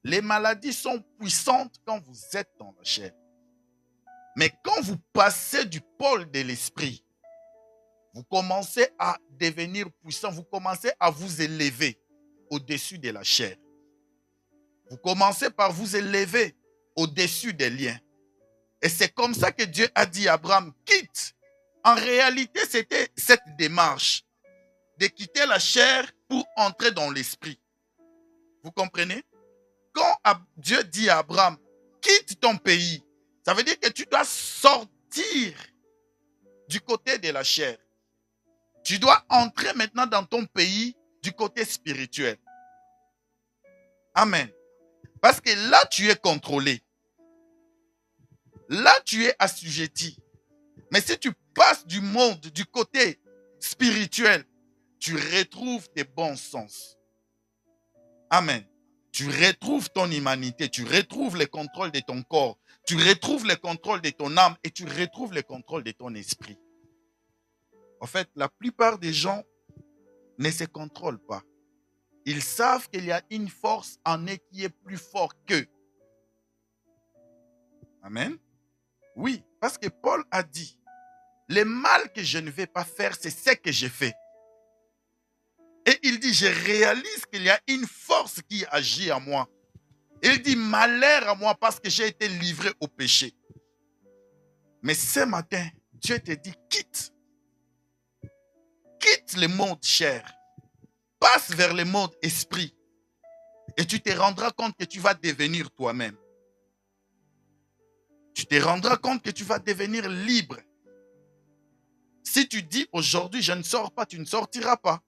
Les maladies sont puissantes quand vous êtes dans la chair. Mais quand vous passez du pôle de l'esprit, vous commencez à devenir puissant, vous commencez à vous élever au-dessus de la chair. Vous commencez par vous élever au-dessus des liens. Et c'est comme ça que Dieu a dit à Abraham, quitte. En réalité, c'était cette démarche de quitter la chair pour entrer dans l'esprit. Vous comprenez? Quand Dieu dit à Abraham, quitte ton pays, ça veut dire que tu dois sortir du côté de la chair. Tu dois entrer maintenant dans ton pays du côté spirituel. Amen. Parce que là, tu es contrôlé. Là, tu es assujetti. Mais si tu passes du monde, du côté spirituel, tu retrouves tes bons sens. Amen. Tu retrouves ton humanité, tu retrouves le contrôle de ton corps, tu retrouves le contrôle de ton âme et tu retrouves le contrôle de ton esprit. En fait, la plupart des gens ne se contrôlent pas. Ils savent qu'il y a une force en eux qui est plus forte qu'eux. Amen. Oui, parce que Paul a dit, le mal que je ne vais pas faire, c'est ce que j'ai fait. Et il dit, je réalise qu'il y a une force qui agit en moi. Il dit, malheur à moi parce que j'ai été livré au péché. Mais ce matin, Dieu te dit, quitte. Quitte le monde chair. Passe vers le monde esprit. Et tu te rendras compte que tu vas devenir toi-même. Tu te rendras compte que tu vas devenir libre. Si tu dis aujourd'hui, je ne sors pas, tu ne sortiras pas.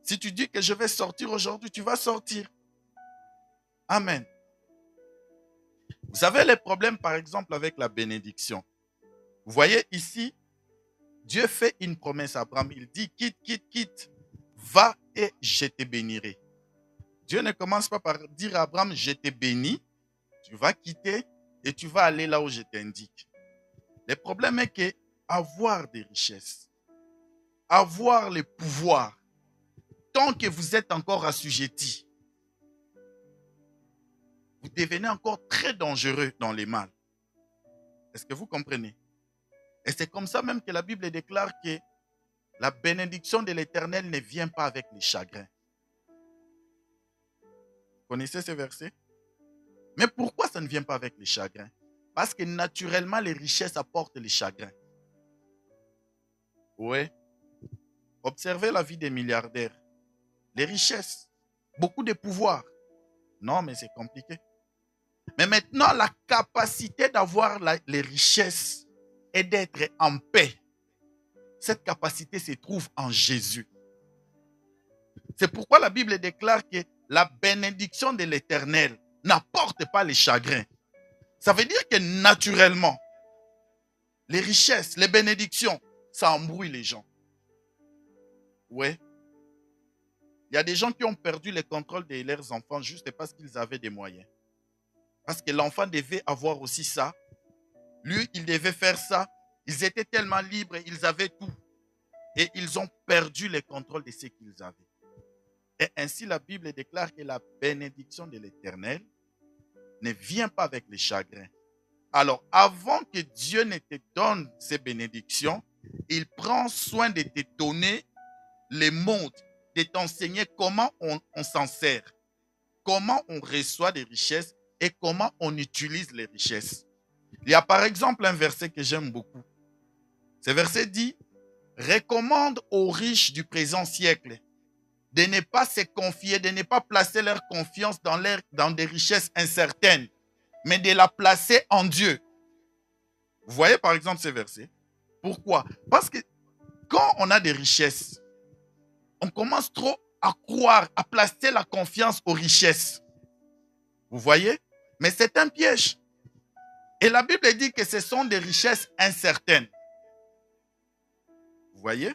Si tu dis que je vais sortir aujourd'hui, tu vas sortir. Amen. Vous savez les problèmes, par exemple, avec la bénédiction. Vous voyez ici, Dieu fait une promesse à Abraham. Il dit, quitte, quitte, quitte. Va et je te bénirai. Dieu ne commence pas par dire à Abraham, je te bénis. Tu vas quitter et tu vas aller là où je t'indique. Le problème est que avoir des richesses, avoir le pouvoir, tant que vous êtes encore assujetti, vous devenez encore très dangereux dans les mal. Est-ce que vous comprenez? Et c'est comme ça même que la Bible déclare que la bénédiction de l'Éternel ne vient pas avec les chagrins. Vous connaissez ce verset? Mais pourquoi ça ne vient pas avec les chagrins? Parce que naturellement, les richesses apportent les chagrins. Oui. Observez la vie des milliardaires. Les richesses, beaucoup de pouvoir. Non, mais c'est compliqué. Mais maintenant, la capacité d'avoir les richesses et d'être en paix, cette capacité se trouve en Jésus. C'est pourquoi la Bible déclare que la bénédiction de l'Éternel n'apporte pas les chagrins. Ça veut dire que naturellement, les richesses, les bénédictions, ça embrouille les gens. Oui. Il y a des gens qui ont perdu le contrôle de leurs enfants juste parce qu'ils avaient des moyens. Parce que l'enfant devait avoir aussi ça. Lui, il devait faire ça. Ils étaient tellement libres, ils avaient tout. Et ils ont perdu le contrôle de ce qu'ils avaient. Et ainsi, la Bible déclare que la bénédiction de l'Éternel ne vient pas avec les chagrins. Alors, avant que Dieu ne te donne ces bénédictions, il prend soin de te donner les mondes, de t'enseigner comment on s'en sert, comment on reçoit des richesses et comment on utilise les richesses. Il y a par exemple un verset que j'aime beaucoup. Ce verset dit, recommande aux riches du présent siècle de ne pas se confier, de ne pas placer leur confiance dans des richesses incertaines, mais de la placer en Dieu. Vous voyez par exemple ce verset? Pourquoi? Parce que quand on a des richesses, on commence trop à croire, à placer la confiance aux richesses. Vous voyez? Mais c'est un piège. Et la Bible dit que ce sont des richesses incertaines. Vous voyez?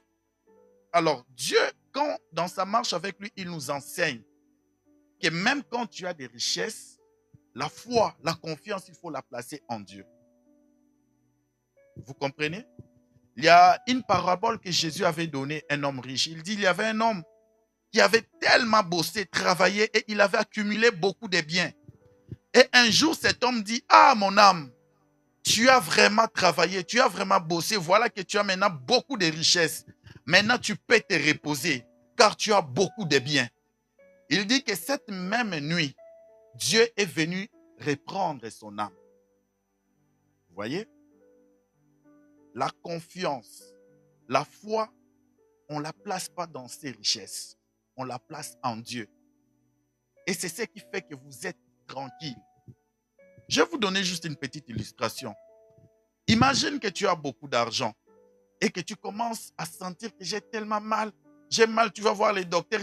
Alors, Dieu, quand dans sa marche avec lui, il nous enseigne que même quand tu as des richesses, la foi, la confiance, il faut la placer en Dieu. Vous comprenez? Il y a une parabole que Jésus avait donnée à un homme riche. Il dit, il y avait un homme qui avait tellement bossé, travaillé et il avait accumulé beaucoup de biens. Et un jour, cet homme dit, ah mon âme, tu as vraiment travaillé, tu as vraiment bossé, voilà que tu as maintenant beaucoup de richesses. Maintenant, tu peux te reposer car tu as beaucoup de biens. Il dit que cette même nuit, Dieu est venu reprendre son âme. Vous voyez? La confiance, la foi, on ne la place pas dans ses richesses. On la place en Dieu. Et c'est ce qui fait que vous êtes tranquille. Je vais vous donner juste une petite illustration. Imagine que tu as beaucoup d'argent et que tu commences à sentir que j'ai tellement mal. J'ai mal, tu vas voir les docteurs.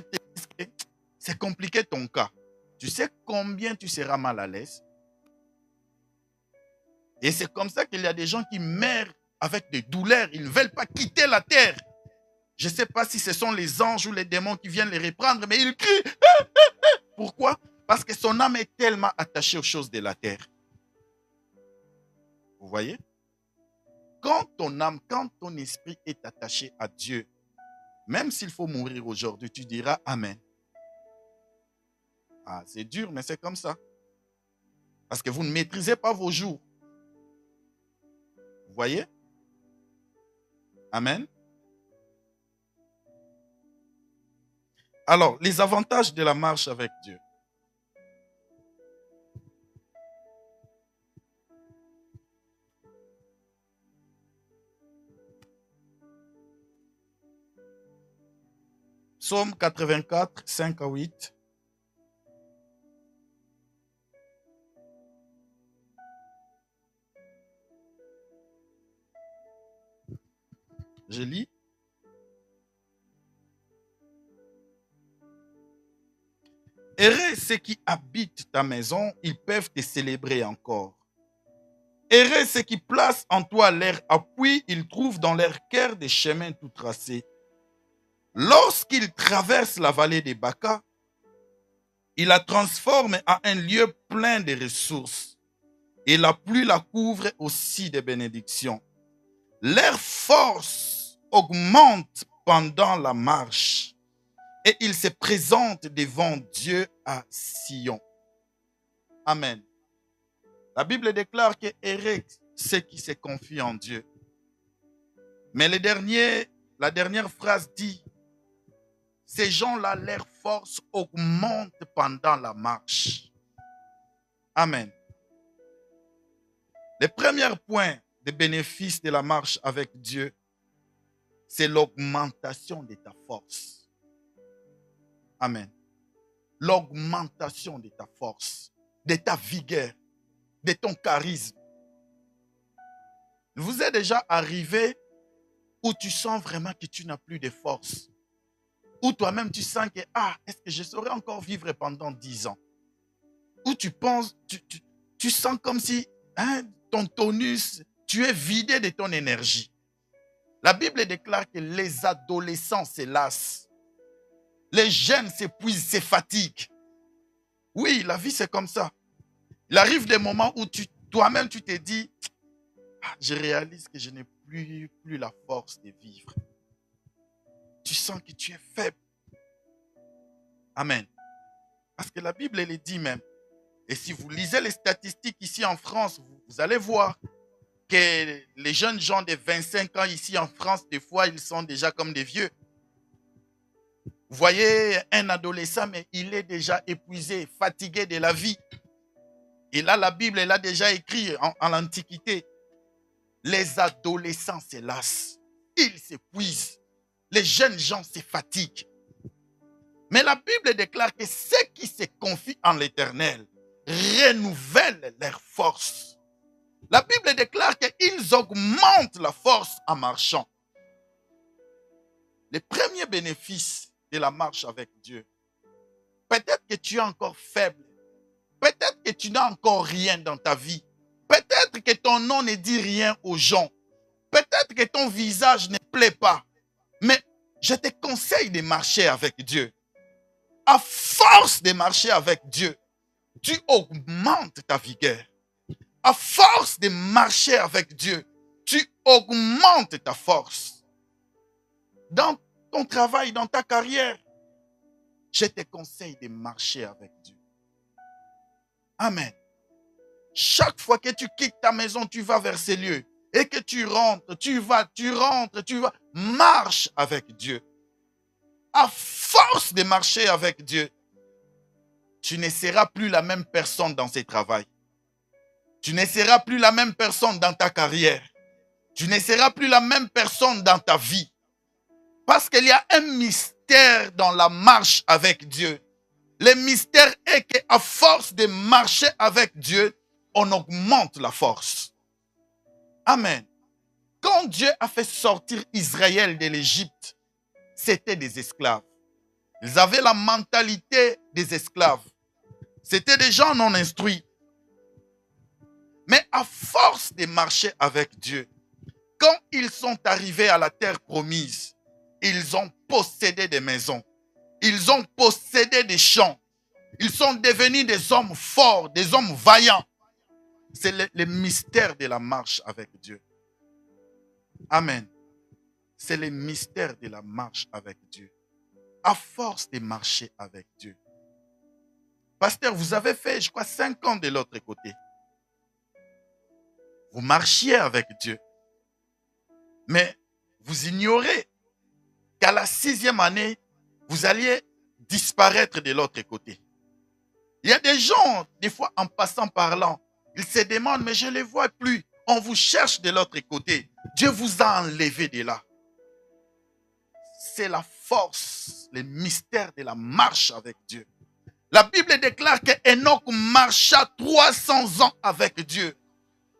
C'est compliqué ton cas. Tu sais combien tu seras mal à l'aise? Et c'est comme ça qu'il y a des gens qui meurent avec des douleurs. Ils ne veulent pas quitter la terre. Je ne sais pas si ce sont les anges ou les démons qui viennent les reprendre, mais ils crient. Pourquoi? Parce que son âme est tellement attachée aux choses de la terre. Vous voyez? Quand ton âme, quand ton esprit est attaché à Dieu, même s'il faut mourir aujourd'hui, tu diras Amen. Ah, c'est dur, mais c'est comme ça. Parce que vous ne maîtrisez pas vos jours. Vous voyez? Amen. Alors, les avantages de la marche avec Dieu. Psaume 84, 5 à 8. Je lis. Heureux ceux qui habitent ta maison, ils peuvent te célébrer encore. Heureux ceux qui placent en toi leur appui, ils trouvent dans leur cœur des chemins tout tracés. Lorsqu'ils traversent la vallée des Baca, ils la transforment en un lieu plein de ressources. Et la pluie la couvre aussi de bénédictions. Leur force augmente pendant la marche. Et ils se présentent devant Dieu à Sion. Amen. La Bible déclare que heureux ceux qui se confient en Dieu. Mais la dernière phrase dit, ces gens-là, leur force augmente pendant la marche. Amen. Le premier point de bénéfice de la marche avec Dieu, c'est l'augmentation de ta force. Amen. L'augmentation de ta force, de ta vigueur, de ton charisme. Vous êtes déjà arrivé où tu sens vraiment que tu n'as plus de force. Où toi-même tu sens que, est-ce que je saurais encore vivre pendant 10 ans? Où tu penses, tu sens comme si ton tonus, tu es vidé de ton énergie. La Bible déclare que les adolescents se lassent. Les jeunes s'épuisent, se fatiguent. Oui, la vie c'est comme ça. Il arrive des moments où toi-même tu te dis, je réalise que je n'ai plus la force de vivre. Tu sens que tu es faible. Amen. Parce que la Bible, elle dit même. Et si vous lisez les statistiques ici en France, vous allez voir que les jeunes gens de 25 ans ici en France, des fois, ils sont déjà comme des vieux. Vous voyez un adolescent, mais il est déjà épuisé, fatigué de la vie. Et là, la Bible, elle a déjà écrit en l'Antiquité. Les adolescents se lassent. Ils s'épuisent. Les jeunes gens se fatiguent. Mais la Bible déclare que ceux qui se confient en l'Éternel renouvellent leur force. La Bible déclare qu'ils augmentent la force en marchant. les premiers bénéfices de la marche avec Dieu. Peut-être que tu es encore faible. Peut-être que tu n'as encore rien dans ta vie. Peut-être que ton nom ne dit rien aux gens. Peut-être que ton visage ne plaît pas. Mais je te conseille de marcher avec Dieu. À force de marcher avec Dieu, tu augmentes ta vigueur. À force de marcher avec Dieu, tu augmentes ta force. Dans ton travail, dans ta carrière, je te conseille de marcher avec Dieu. Amen. Chaque fois que tu quittes ta maison, tu vas vers ces lieux. Et que tu rentres, tu vas. Marche avec Dieu. À force de marcher avec Dieu, tu ne seras plus la même personne dans ce travail. Tu ne seras plus la même personne dans ta carrière. Tu ne seras plus la même personne dans ta vie. Parce qu'il y a un mystère dans la marche avec Dieu. Le mystère est qu'à force de marcher avec Dieu, on augmente la force. Amen. Quand Dieu a fait sortir Israël de l'Égypte, c'était des esclaves. Ils avaient la mentalité des esclaves. C'était des gens non instruits. Mais à force de marcher avec Dieu, quand ils sont arrivés à la terre promise, ils ont possédé des maisons. Ils ont possédé des champs. Ils sont devenus des hommes forts, des hommes vaillants. C'est le mystère de la marche avec Dieu. Amen. C'est le mystère de la marche avec Dieu. À force de marcher avec Dieu. Pasteur, vous avez fait, je crois, 5 ans de l'autre côté. Vous marchiez avec Dieu. Mais vous ignorez qu'à la 6e année, vous alliez disparaître de l'autre côté. Il y a des gens, des fois, en passant par là, ils se demandent, mais je ne les vois plus. On vous cherche de l'autre côté. Dieu vous a enlevé de là. C'est la force, le mystère de la marche avec Dieu. La Bible déclare qu'Enoch marcha 300 ans avec Dieu.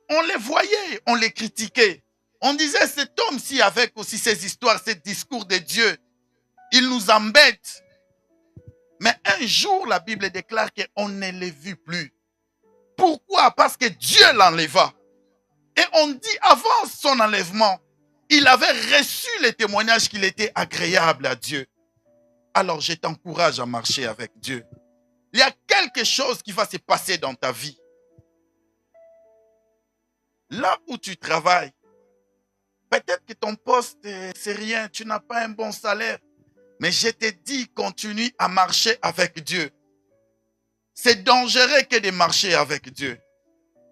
On les voyait, on les critiquait. On disait, cet homme-ci avec aussi ces histoires, ces discours de Dieu, il nous embête. Mais un jour, la Bible déclare qu'on ne les vit plus. Pourquoi? Parce que Dieu l'enleva. Et on dit, avant son enlèvement, il avait reçu le témoignage qu'il était agréable à Dieu. Alors je t'encourage à marcher avec Dieu. Il y a quelque chose qui va se passer dans ta vie. Là où tu travailles, peut-être que ton poste, c'est rien, tu n'as pas un bon salaire. Mais je te dis, continue à marcher avec Dieu. C'est dangereux que de marcher avec Dieu.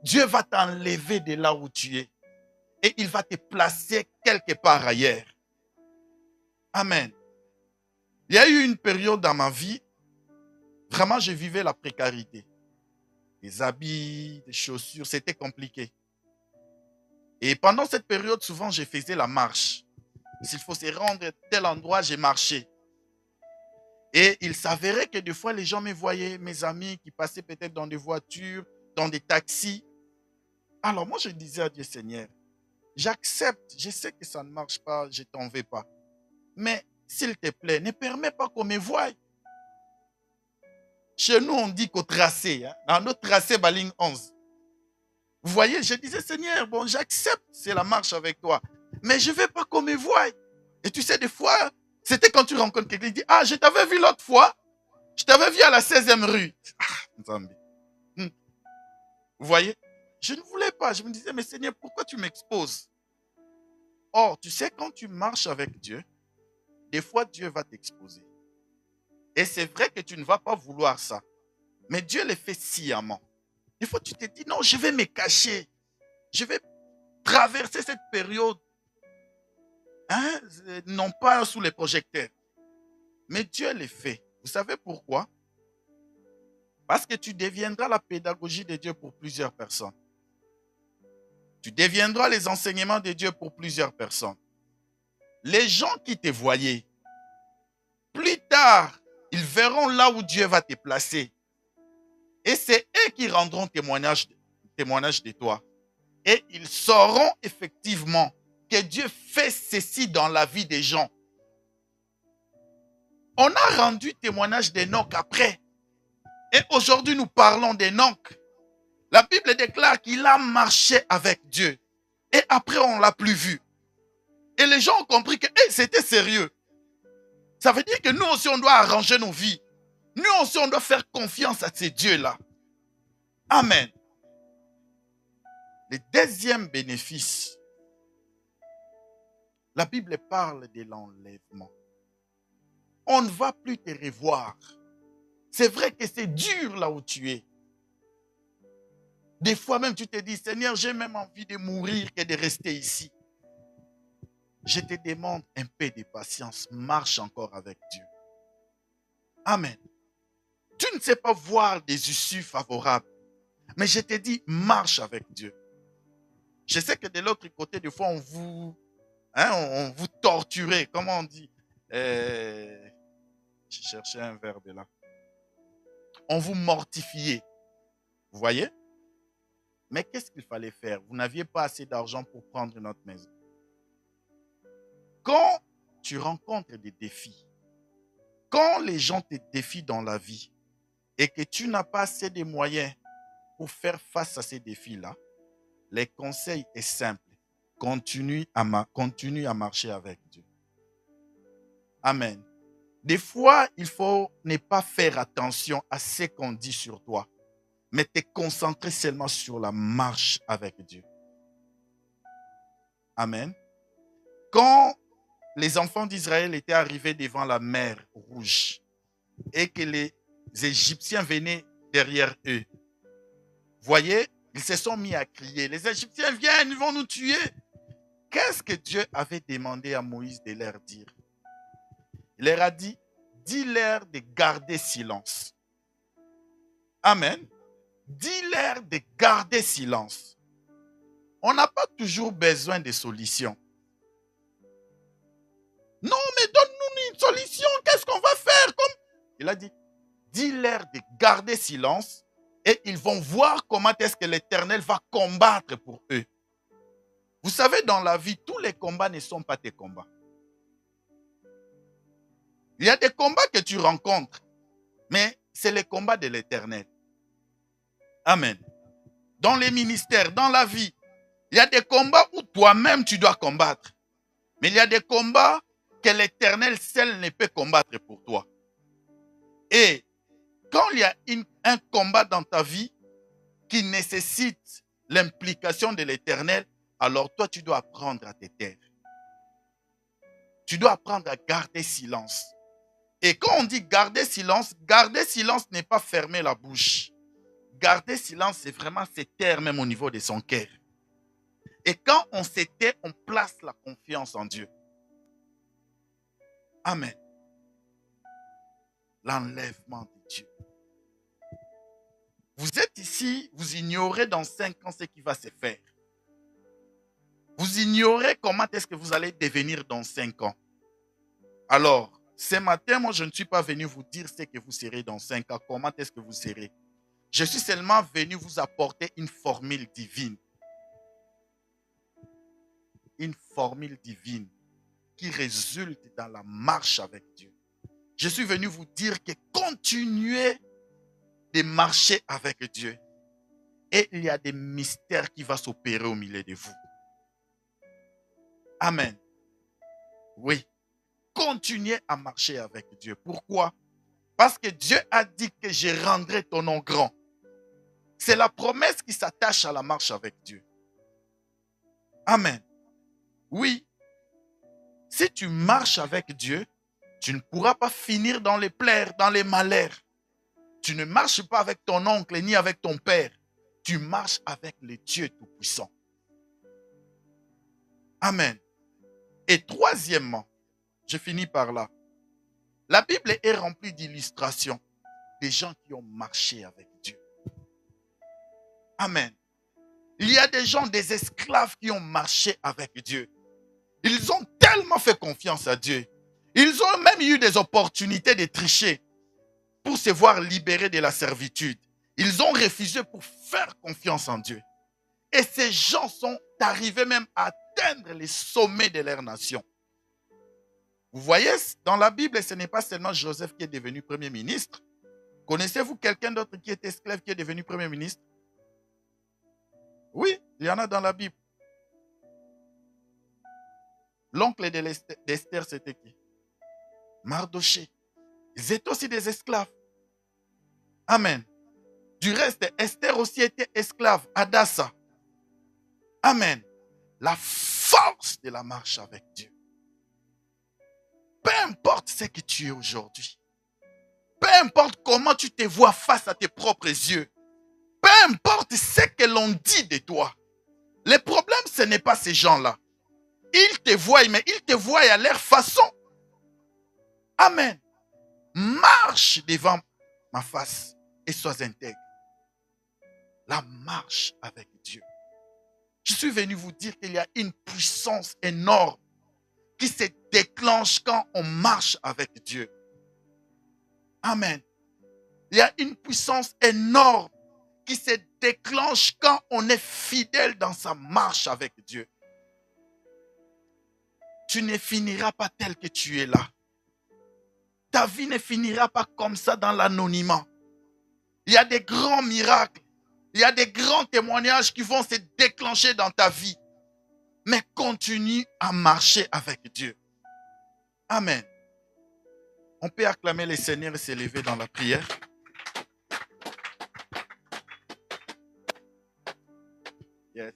Dieu va t'enlever de là où tu es. Et il va te placer quelque part ailleurs. Amen. Il y a eu une période dans ma vie, vraiment je vivais la précarité. Des habits, des chaussures, c'était compliqué. Et pendant cette période, souvent je faisais la marche. S'il faut se rendre à tel endroit, j'ai marché. Et il s'avérait que des fois, les gens me voyaient, mes amis qui passaient peut-être dans des voitures, dans des taxis. Alors moi, je disais à Dieu, Seigneur, j'accepte, je sais que ça ne marche pas, je ne t'en veux pas. Mais s'il te plaît, ne permets pas qu'on me voie. Chez nous, on dit qu'au tracé, dans notre tracé, ligne 11. Vous voyez, je disais, Seigneur, bon, j'accepte, c'est la marche avec toi. Mais je ne veux pas qu'on me voie. Et tu sais, des fois, c'était quand tu rencontres quelqu'un, il dit, ah, je t'avais vu l'autre fois. Je t'avais vu à la 16e rue. Ah, vous voyez, je ne voulais pas. Je me disais, mais Seigneur, pourquoi tu m'exposes? Or, tu sais, quand tu marches avec Dieu, des fois, Dieu va t'exposer. Et c'est vrai que tu ne vas pas vouloir ça. Mais Dieu le fait sciemment. Des fois, tu te dis, non, je vais me cacher. Je vais traverser cette période. Non pas sous les projecteurs. Mais Dieu le fait. Vous savez pourquoi? Parce que tu deviendras la pédagogie de Dieu pour plusieurs personnes. Tu deviendras les enseignements de Dieu pour plusieurs personnes. Les gens qui te voyaient, plus tard, ils verront là où Dieu va te placer. Et c'est eux qui rendront témoignage de toi. Et ils sauront effectivement que Dieu fait ceci dans la vie des gens. On a rendu témoignage d'Enoch après. Et aujourd'hui, nous parlons d'Enoch. La Bible déclare qu'il a marché avec Dieu. Et après, on ne l'a plus vu. Et les gens ont compris que c'était sérieux. Ça veut dire que nous aussi, on doit arranger nos vies. Nous aussi, on doit faire confiance à ces dieux-là. Amen. Le deuxième bénéfice, la Bible parle de l'enlèvement. On ne va plus te revoir. C'est vrai que c'est dur là où tu es. Des fois même, tu te dis, Seigneur, j'ai même envie de mourir que de rester ici. Je te demande un peu de patience. Marche encore avec Dieu. Amen. Tu ne sais pas voir des issues favorables. Mais je te dis, marche avec Dieu. Je sais que de l'autre côté, des fois, on vous torturait. Comment on dit? Je cherchais un verbe là. On vous mortifiait. Vous voyez? Mais qu'est-ce qu'il fallait faire? Vous n'aviez pas assez d'argent pour prendre une autre maison. Quand tu rencontres des défis, quand les gens te défient dans la vie et que tu n'as pas assez de moyens pour faire face à ces défis-là, le conseil est simple. Continue à marcher avec Dieu. Amen. Des fois, il faut ne pas faire attention à ce qu'on dit sur toi, mais te concentrer seulement sur la marche avec Dieu. Amen. Quand les enfants d'Israël étaient arrivés devant la mer Rouge et que les Égyptiens venaient derrière eux, voyez, ils se sont mis à crier. Les Égyptiens viennent, ils vont nous tuer. Qu'est-ce que Dieu avait demandé à Moïse de leur dire? Il leur a dit, dis-leur de garder silence. Amen. Dis-leur de garder silence. On n'a pas toujours besoin de solutions. Non, mais donne-nous une solution. Qu'est-ce qu'on va faire? Il a dit, dis-leur de garder silence et ils vont voir comment est-ce que l'Éternel va combattre pour eux. Vous savez, dans la vie, tous les combats ne sont pas tes combats. Il y a des combats que tu rencontres, mais c'est les combats de l'Éternel. Amen. Dans les ministères, dans la vie, il y a des combats où toi-même tu dois combattre. Mais il y a des combats que l'Éternel seul ne peut combattre pour toi. Et quand il y a un combat dans ta vie qui nécessite l'implication de l'Éternel, alors toi tu dois apprendre à te taire. Tu dois apprendre à garder silence. Et quand on dit garder silence n'est pas fermer la bouche. Garder silence, c'est vraiment se taire même au niveau de son cœur. Et quand on se tait, on place la confiance en Dieu. Amen. L'enlèvement de Dieu. Vous êtes ici, vous ignorez dans 5 ans ce qui va se faire. Vous ignorez comment est-ce que vous allez devenir dans 5 ans. Alors, ce matin, moi, je ne suis pas venu vous dire ce que vous serez dans 5 ans. Comment est-ce que vous serez? Je suis seulement venu vous apporter une formule divine. Une formule divine qui résulte dans la marche avec Dieu. Je suis venu vous dire que continuez de marcher avec Dieu. Et il y a des mystères qui vont s'opérer au milieu de vous. Amen. Oui. Continuez à marcher avec Dieu. Pourquoi? Parce que Dieu a dit que je rendrai ton nom grand. C'est la promesse qui s'attache à la marche avec Dieu. Amen. Oui. Si tu marches avec Dieu, tu ne pourras pas finir dans les plaies, dans les malheurs. Tu ne marches pas avec ton oncle ni avec ton père. Tu marches avec le Dieu Tout-Puissant. Amen. Et troisièmement, je finis par là. La Bible est remplie d'illustrations des gens qui ont marché avec Dieu. Amen. Il y a des gens, des esclaves qui ont marché avec Dieu. Ils ont tellement fait confiance à Dieu. Ils ont même eu des opportunités de tricher pour se voir libérés de la servitude. Ils ont refusé pour faire confiance en Dieu. Et ces gens sont arrivés même à atteindre les sommets de leur nation. Vous voyez, dans la Bible, ce n'est pas seulement Joseph qui est devenu Premier ministre. Connaissez-vous quelqu'un d'autre qui est esclave qui est devenu Premier ministre? Oui, il y en a dans la Bible. L'oncle d'Esther, c'était qui? Mardoché. Ils étaient aussi des esclaves. Amen. Du reste, Esther aussi était esclave. Hadassah. Amen. La force de la marche avec Dieu. Peu importe ce que tu es aujourd'hui. Peu importe comment tu te vois face à tes propres yeux. Peu importe ce que l'on dit de toi. Le problème, ce n'est pas ces gens-là. Ils te voient, mais ils te voient à leur façon. Amen. Marche devant ma face et sois intègre. La marche avec Dieu. Je suis venu vous dire qu'il y a une puissance énorme qui se déclenche quand on marche avec Dieu. Amen. Il y a une puissance énorme qui se déclenche quand on est fidèle dans sa marche avec Dieu. Tu ne finiras pas tel que tu es là. Ta vie ne finira pas comme ça dans l'anonymat. Il y a des grands miracles. Il y a des grands témoignages qui vont se déclencher dans ta vie. Mais continue à marcher avec Dieu. Amen. On peut acclamer le Seigneur et s'élever dans la prière. Yes.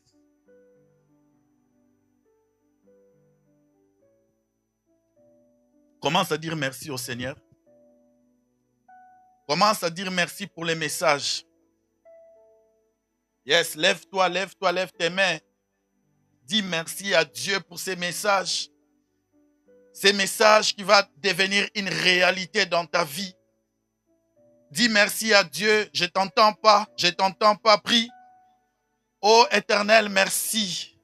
Commence à dire merci au Seigneur. Commence à dire merci pour les messages. Yes, lève-toi, lève-toi, lève tes mains. Dis merci à Dieu pour ces messages. Ces messages qui vont devenir une réalité dans ta vie. Dis merci à Dieu. Je t'entends pas, prie. Ô Éternel, merci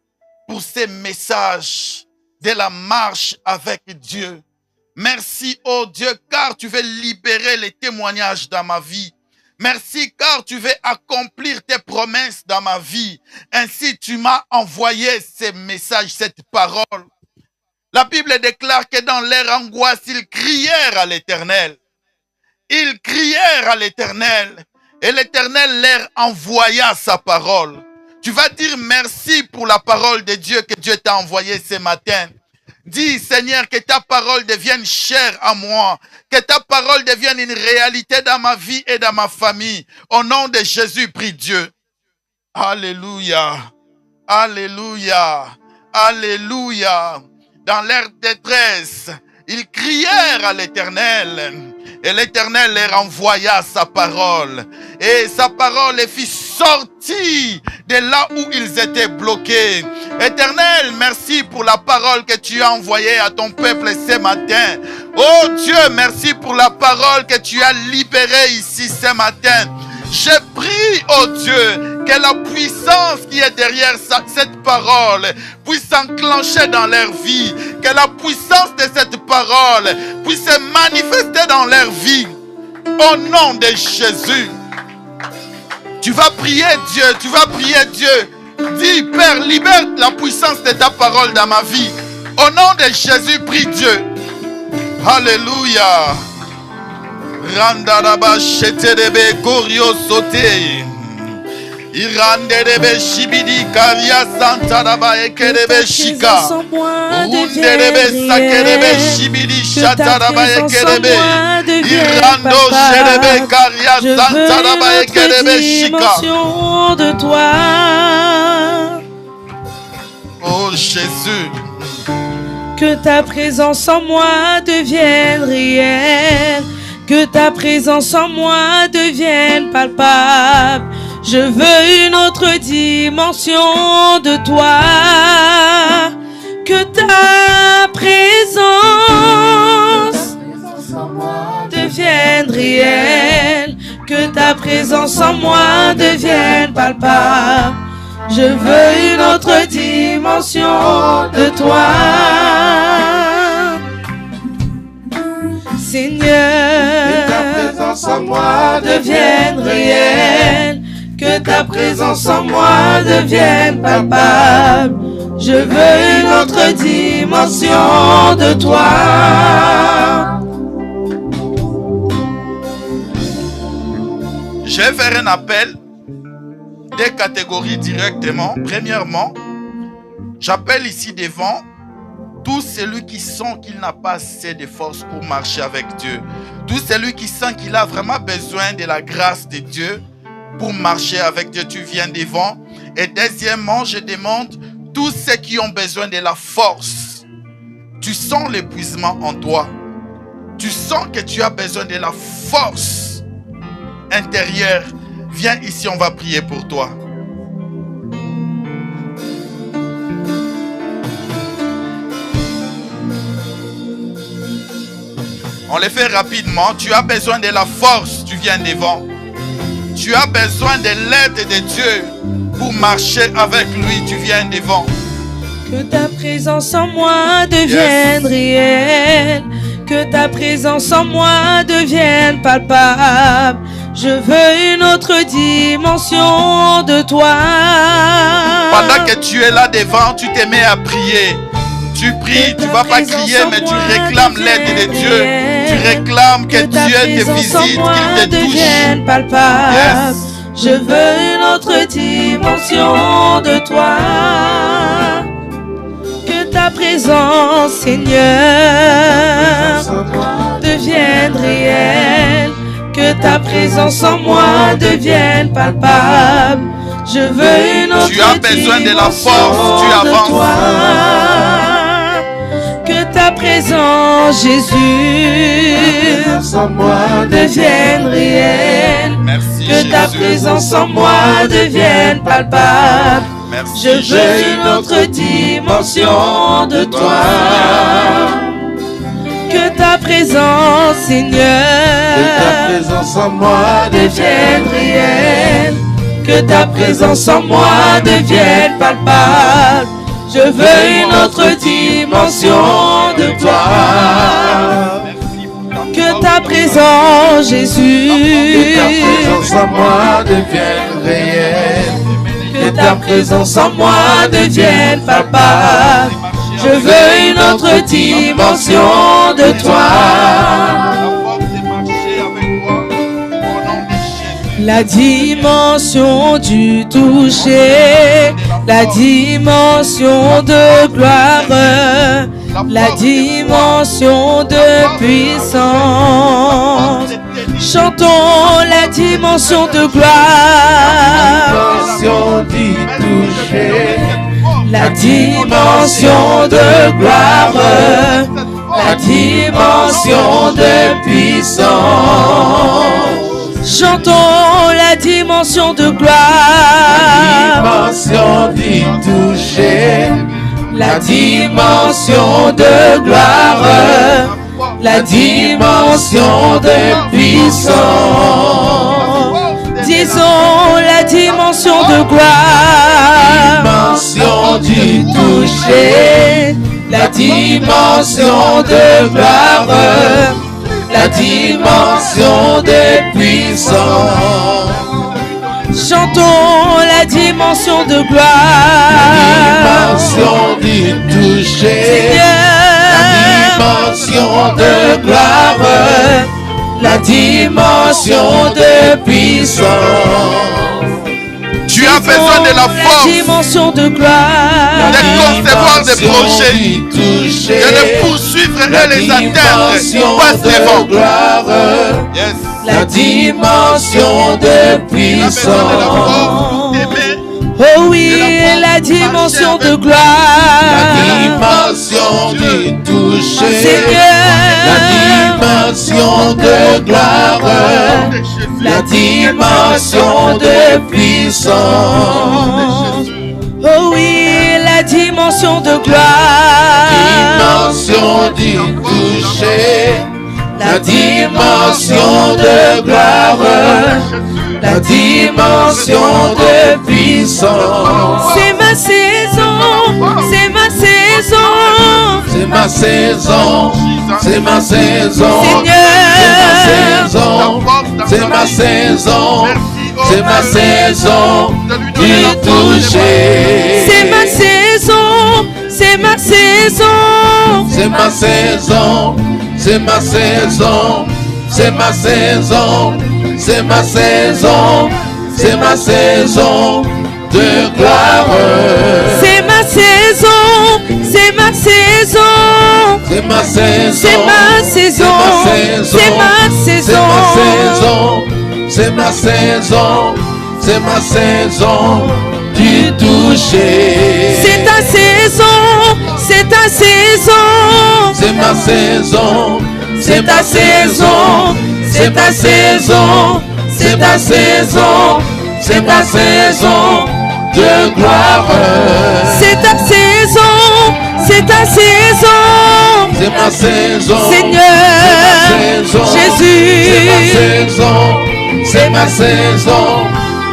pour ces messages de la marche avec Dieu. Merci, ô Dieu, car tu veux libérer les témoignages dans ma vie. Merci, car tu veux accomplir tes promesses dans ma vie. Ainsi, tu m'as envoyé ces messages, cette parole. La Bible déclare que dans leur angoisse, ils crièrent à l'Éternel. Ils crièrent à l'Éternel. Et l'Éternel leur envoya sa parole. Tu vas dire merci pour la parole de Dieu que Dieu t'a envoyée ce matin. Dis, Seigneur, que ta parole devienne chère à moi. Que ta parole devienne une réalité dans ma vie et dans ma famille. Au nom de Jésus, prie Dieu. Alléluia. Alléluia. Alléluia. Dans leur détresse, ils crièrent à l'Éternel. Et l'Éternel leur envoya sa parole. Et sa parole les fit sortir de là où ils étaient bloqués. Éternel, merci pour la parole que tu as envoyée à ton peuple ce matin. Oh Dieu, merci pour la parole que tu as libérée ici ce matin. Je prie, oh Dieu, que la puissance qui est derrière cette parole puisse s'enclencher dans leur vie. Que la puissance de cette parole puisse se manifester dans leur vie. Au nom de Jésus. Tu vas prier Dieu, tu vas prier Dieu. Dis, Père, libère la puissance de ta parole dans ma vie. Au nom de Jésus, prie Dieu. Alléluia. Randaraba sheterebe gorio sote. Iranderebe shibidi karia santaraba ekerebe shika. Runderebe sakerebe shibidi shataraba ekerebe. Irando sherebe karia santaraba ekerebe shika. De toi. Oh Jésus. Que ta présence en moi devienne réelle. Que ta présence en moi devienne palpable. Je veux une autre dimension de toi. Que ta présence devienne réelle. Que ta présence en moi devienne palpable. Je veux une autre dimension de toi. Seigneur, que ta présence en moi devienne réelle. Que ta présence en moi devienne palpable. Je veux une autre dimension de toi. Je vais faire un appel des catégories directement. Premièrement, j'appelle ici devant tout celui qui sent qu'il n'a pas assez de force pour marcher avec Dieu. Tout celui qui sent qu'il a vraiment besoin de la grâce de Dieu pour marcher avec Dieu. Tu viens devant. Et deuxièmement, je demande tous ceux qui ont besoin de la force. Tu sens l'épuisement en toi. Tu sens que tu as besoin de la force intérieure. Viens ici, on va prier pour toi. On le fait rapidement. Tu as besoin de la force, tu viens devant. Tu as besoin de l'aide de Dieu pour marcher avec lui, tu viens devant. Que ta présence en moi devienne réelle. Que ta présence en moi devienne palpable. Je veux une autre dimension de toi. Pendant que tu es là devant, tu te mets à prier. Tu pries, tu ne vas pas crier, mais tu réclames l'aide de Dieu. Tu réclames que Dieu te visite, qu'il te touche. Palpable. Yes. Je veux une autre dimension de toi. Que ta présence, Seigneur, devienne réelle. Que ta présence en moi devienne palpable. Je veux une autre dimension. Tu as besoin de la force, tu avances. Que ta présence, Jésus, devienne réelle. Merci, que ta présence en moi devienne palpable. Merci, je veux une autre dimension de toi. Que ta présence, Seigneur, que ta présence en moi devienne réelle. Que ta présence en moi devienne palpable. Je veux une autre dimension de toi. Que ta présence, Jésus, que ta présence en moi devienne réelle. Que ta présence en moi devienne palpable. Je veux une autre dimension de toi. La dimension du toucher, la dimension de gloire, la dimension de puissance. Chantons la dimension de gloire, la dimension du toucher, la dimension de gloire, la dimension de puissance. Chantons la dimension de gloire, la dimension du toucher, la dimension de gloire, la dimension de puissance. Disons la dimension de gloire, la dimension du toucher, la dimension de gloire, la dimension de puissance. Chantons la dimension de gloire, la dimension du toucher, Seigneur, la dimension de gloire, la dimension de puissance. Tu as besoin de la force, la dimension de gloire, de concevoir des projets, de les poursuivre et les atteindre. Passe devant. Yes. La dimension de puissance. Oh oui, la dimension de gloire, la dimension du toucher, Seigneur, la dimension de gloire, la dimension de puissance. Oh oui, la dimension de gloire, la dimension du toucher, la dimension de gloire, la dimension de puissance. C'est ma saison, c'est ma saison, c'est ma saison, c'est ma saison, Seigneur, c'est ma saison, c'est ma saison du toucher. C'est ma saison, c'est ma saison. C'est ma saison, c'est ma saison, c'est ma saison, c'est ma saison, c'est ma saison de gloire. C'est ma saison, c'est ma saison. C'est ma saison, c'est ma saison, c'est ma saison, c'est ma saison, c'est ma saison du toucher. C'est ta saison, c'est ta saison. C'est ma saison, c'est ta saison, c'est ta saison, c'est ta saison, c'est ta saison de gloire. C'est ta saison, c'est ta saison. C'est ma saison, Seigneur Jésus. C'est ma saison,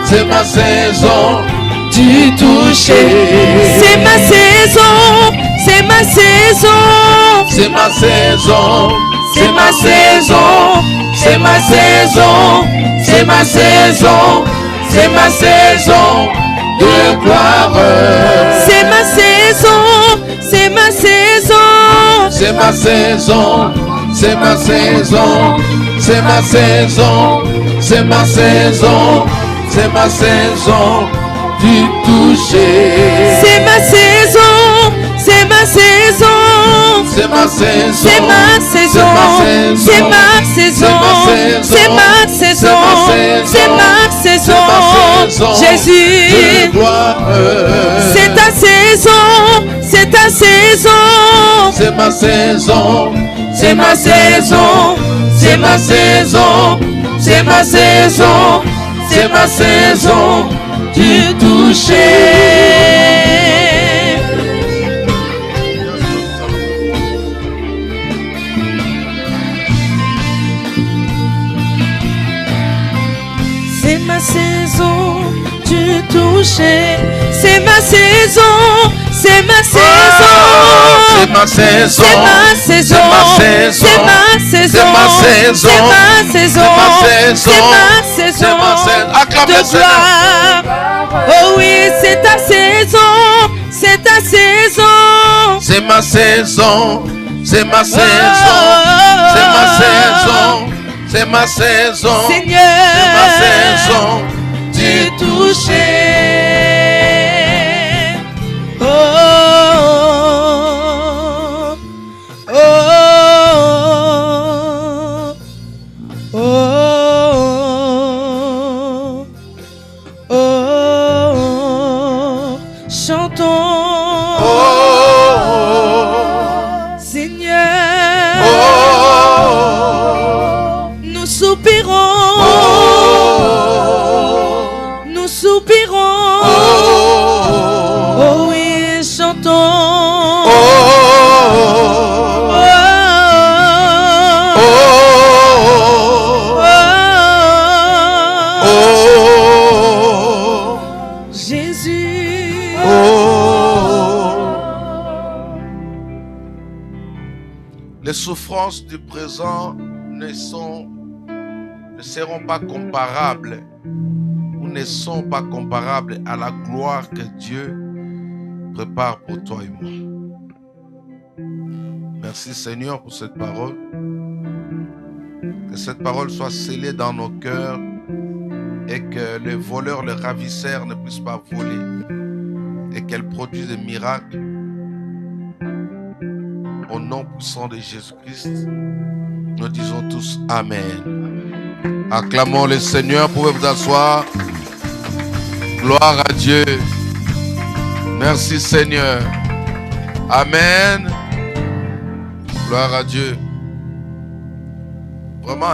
c'est ma saison du toucher. C'est ma saison, c'est ma saison. C'est ma saison, c'est ma saison, c'est ma saison, c'est ma saison, c'est ma saison de gloire. C'est ma saison, c'est ma saison. C'est ma saison, c'est ma saison, c'est ma saison, c'est ma saison, c'est ma saison du toucher. C'est ma saison, c'est ma saison. C'est ma saison, c'est ma saison, c'est ma saison, c'est ma saison, c'est ma saison. Jésus, c'est ta saison, c'est ta saison. C'est ma saison, c'est ma saison, c'est ma saison, c'est ma saison, c'est ma saison du toucher. C'est ma saison du toucher. C'est ma saison, c'est ma saison. C'est ma saison, c'est ma saison, c'est ma saison, c'est ma saison, c'est ma saison de gloire. Oh oui, c'est ta saison, c'est ta saison. C'est ma saison, c'est ma saison, c'est ma saison, c'est ma saison, Seigneur, c'est ma saison du toucher. Les souffrances du présent ne seront pas comparables ou ne sont pas comparables à la gloire que Dieu prépare pour toi et moi. Merci Seigneur pour cette parole. Que cette parole soit scellée dans nos cœurs et que les voleurs, les ravisseurs ne puissent pas voler et qu'elle produise des miracles. Au nom puissant de Jésus-Christ, nous disons tous Amen. Acclamons le Seigneur. Vous pouvez vous asseoir. Gloire à Dieu. Merci Seigneur. Amen. Gloire à Dieu. Vraiment.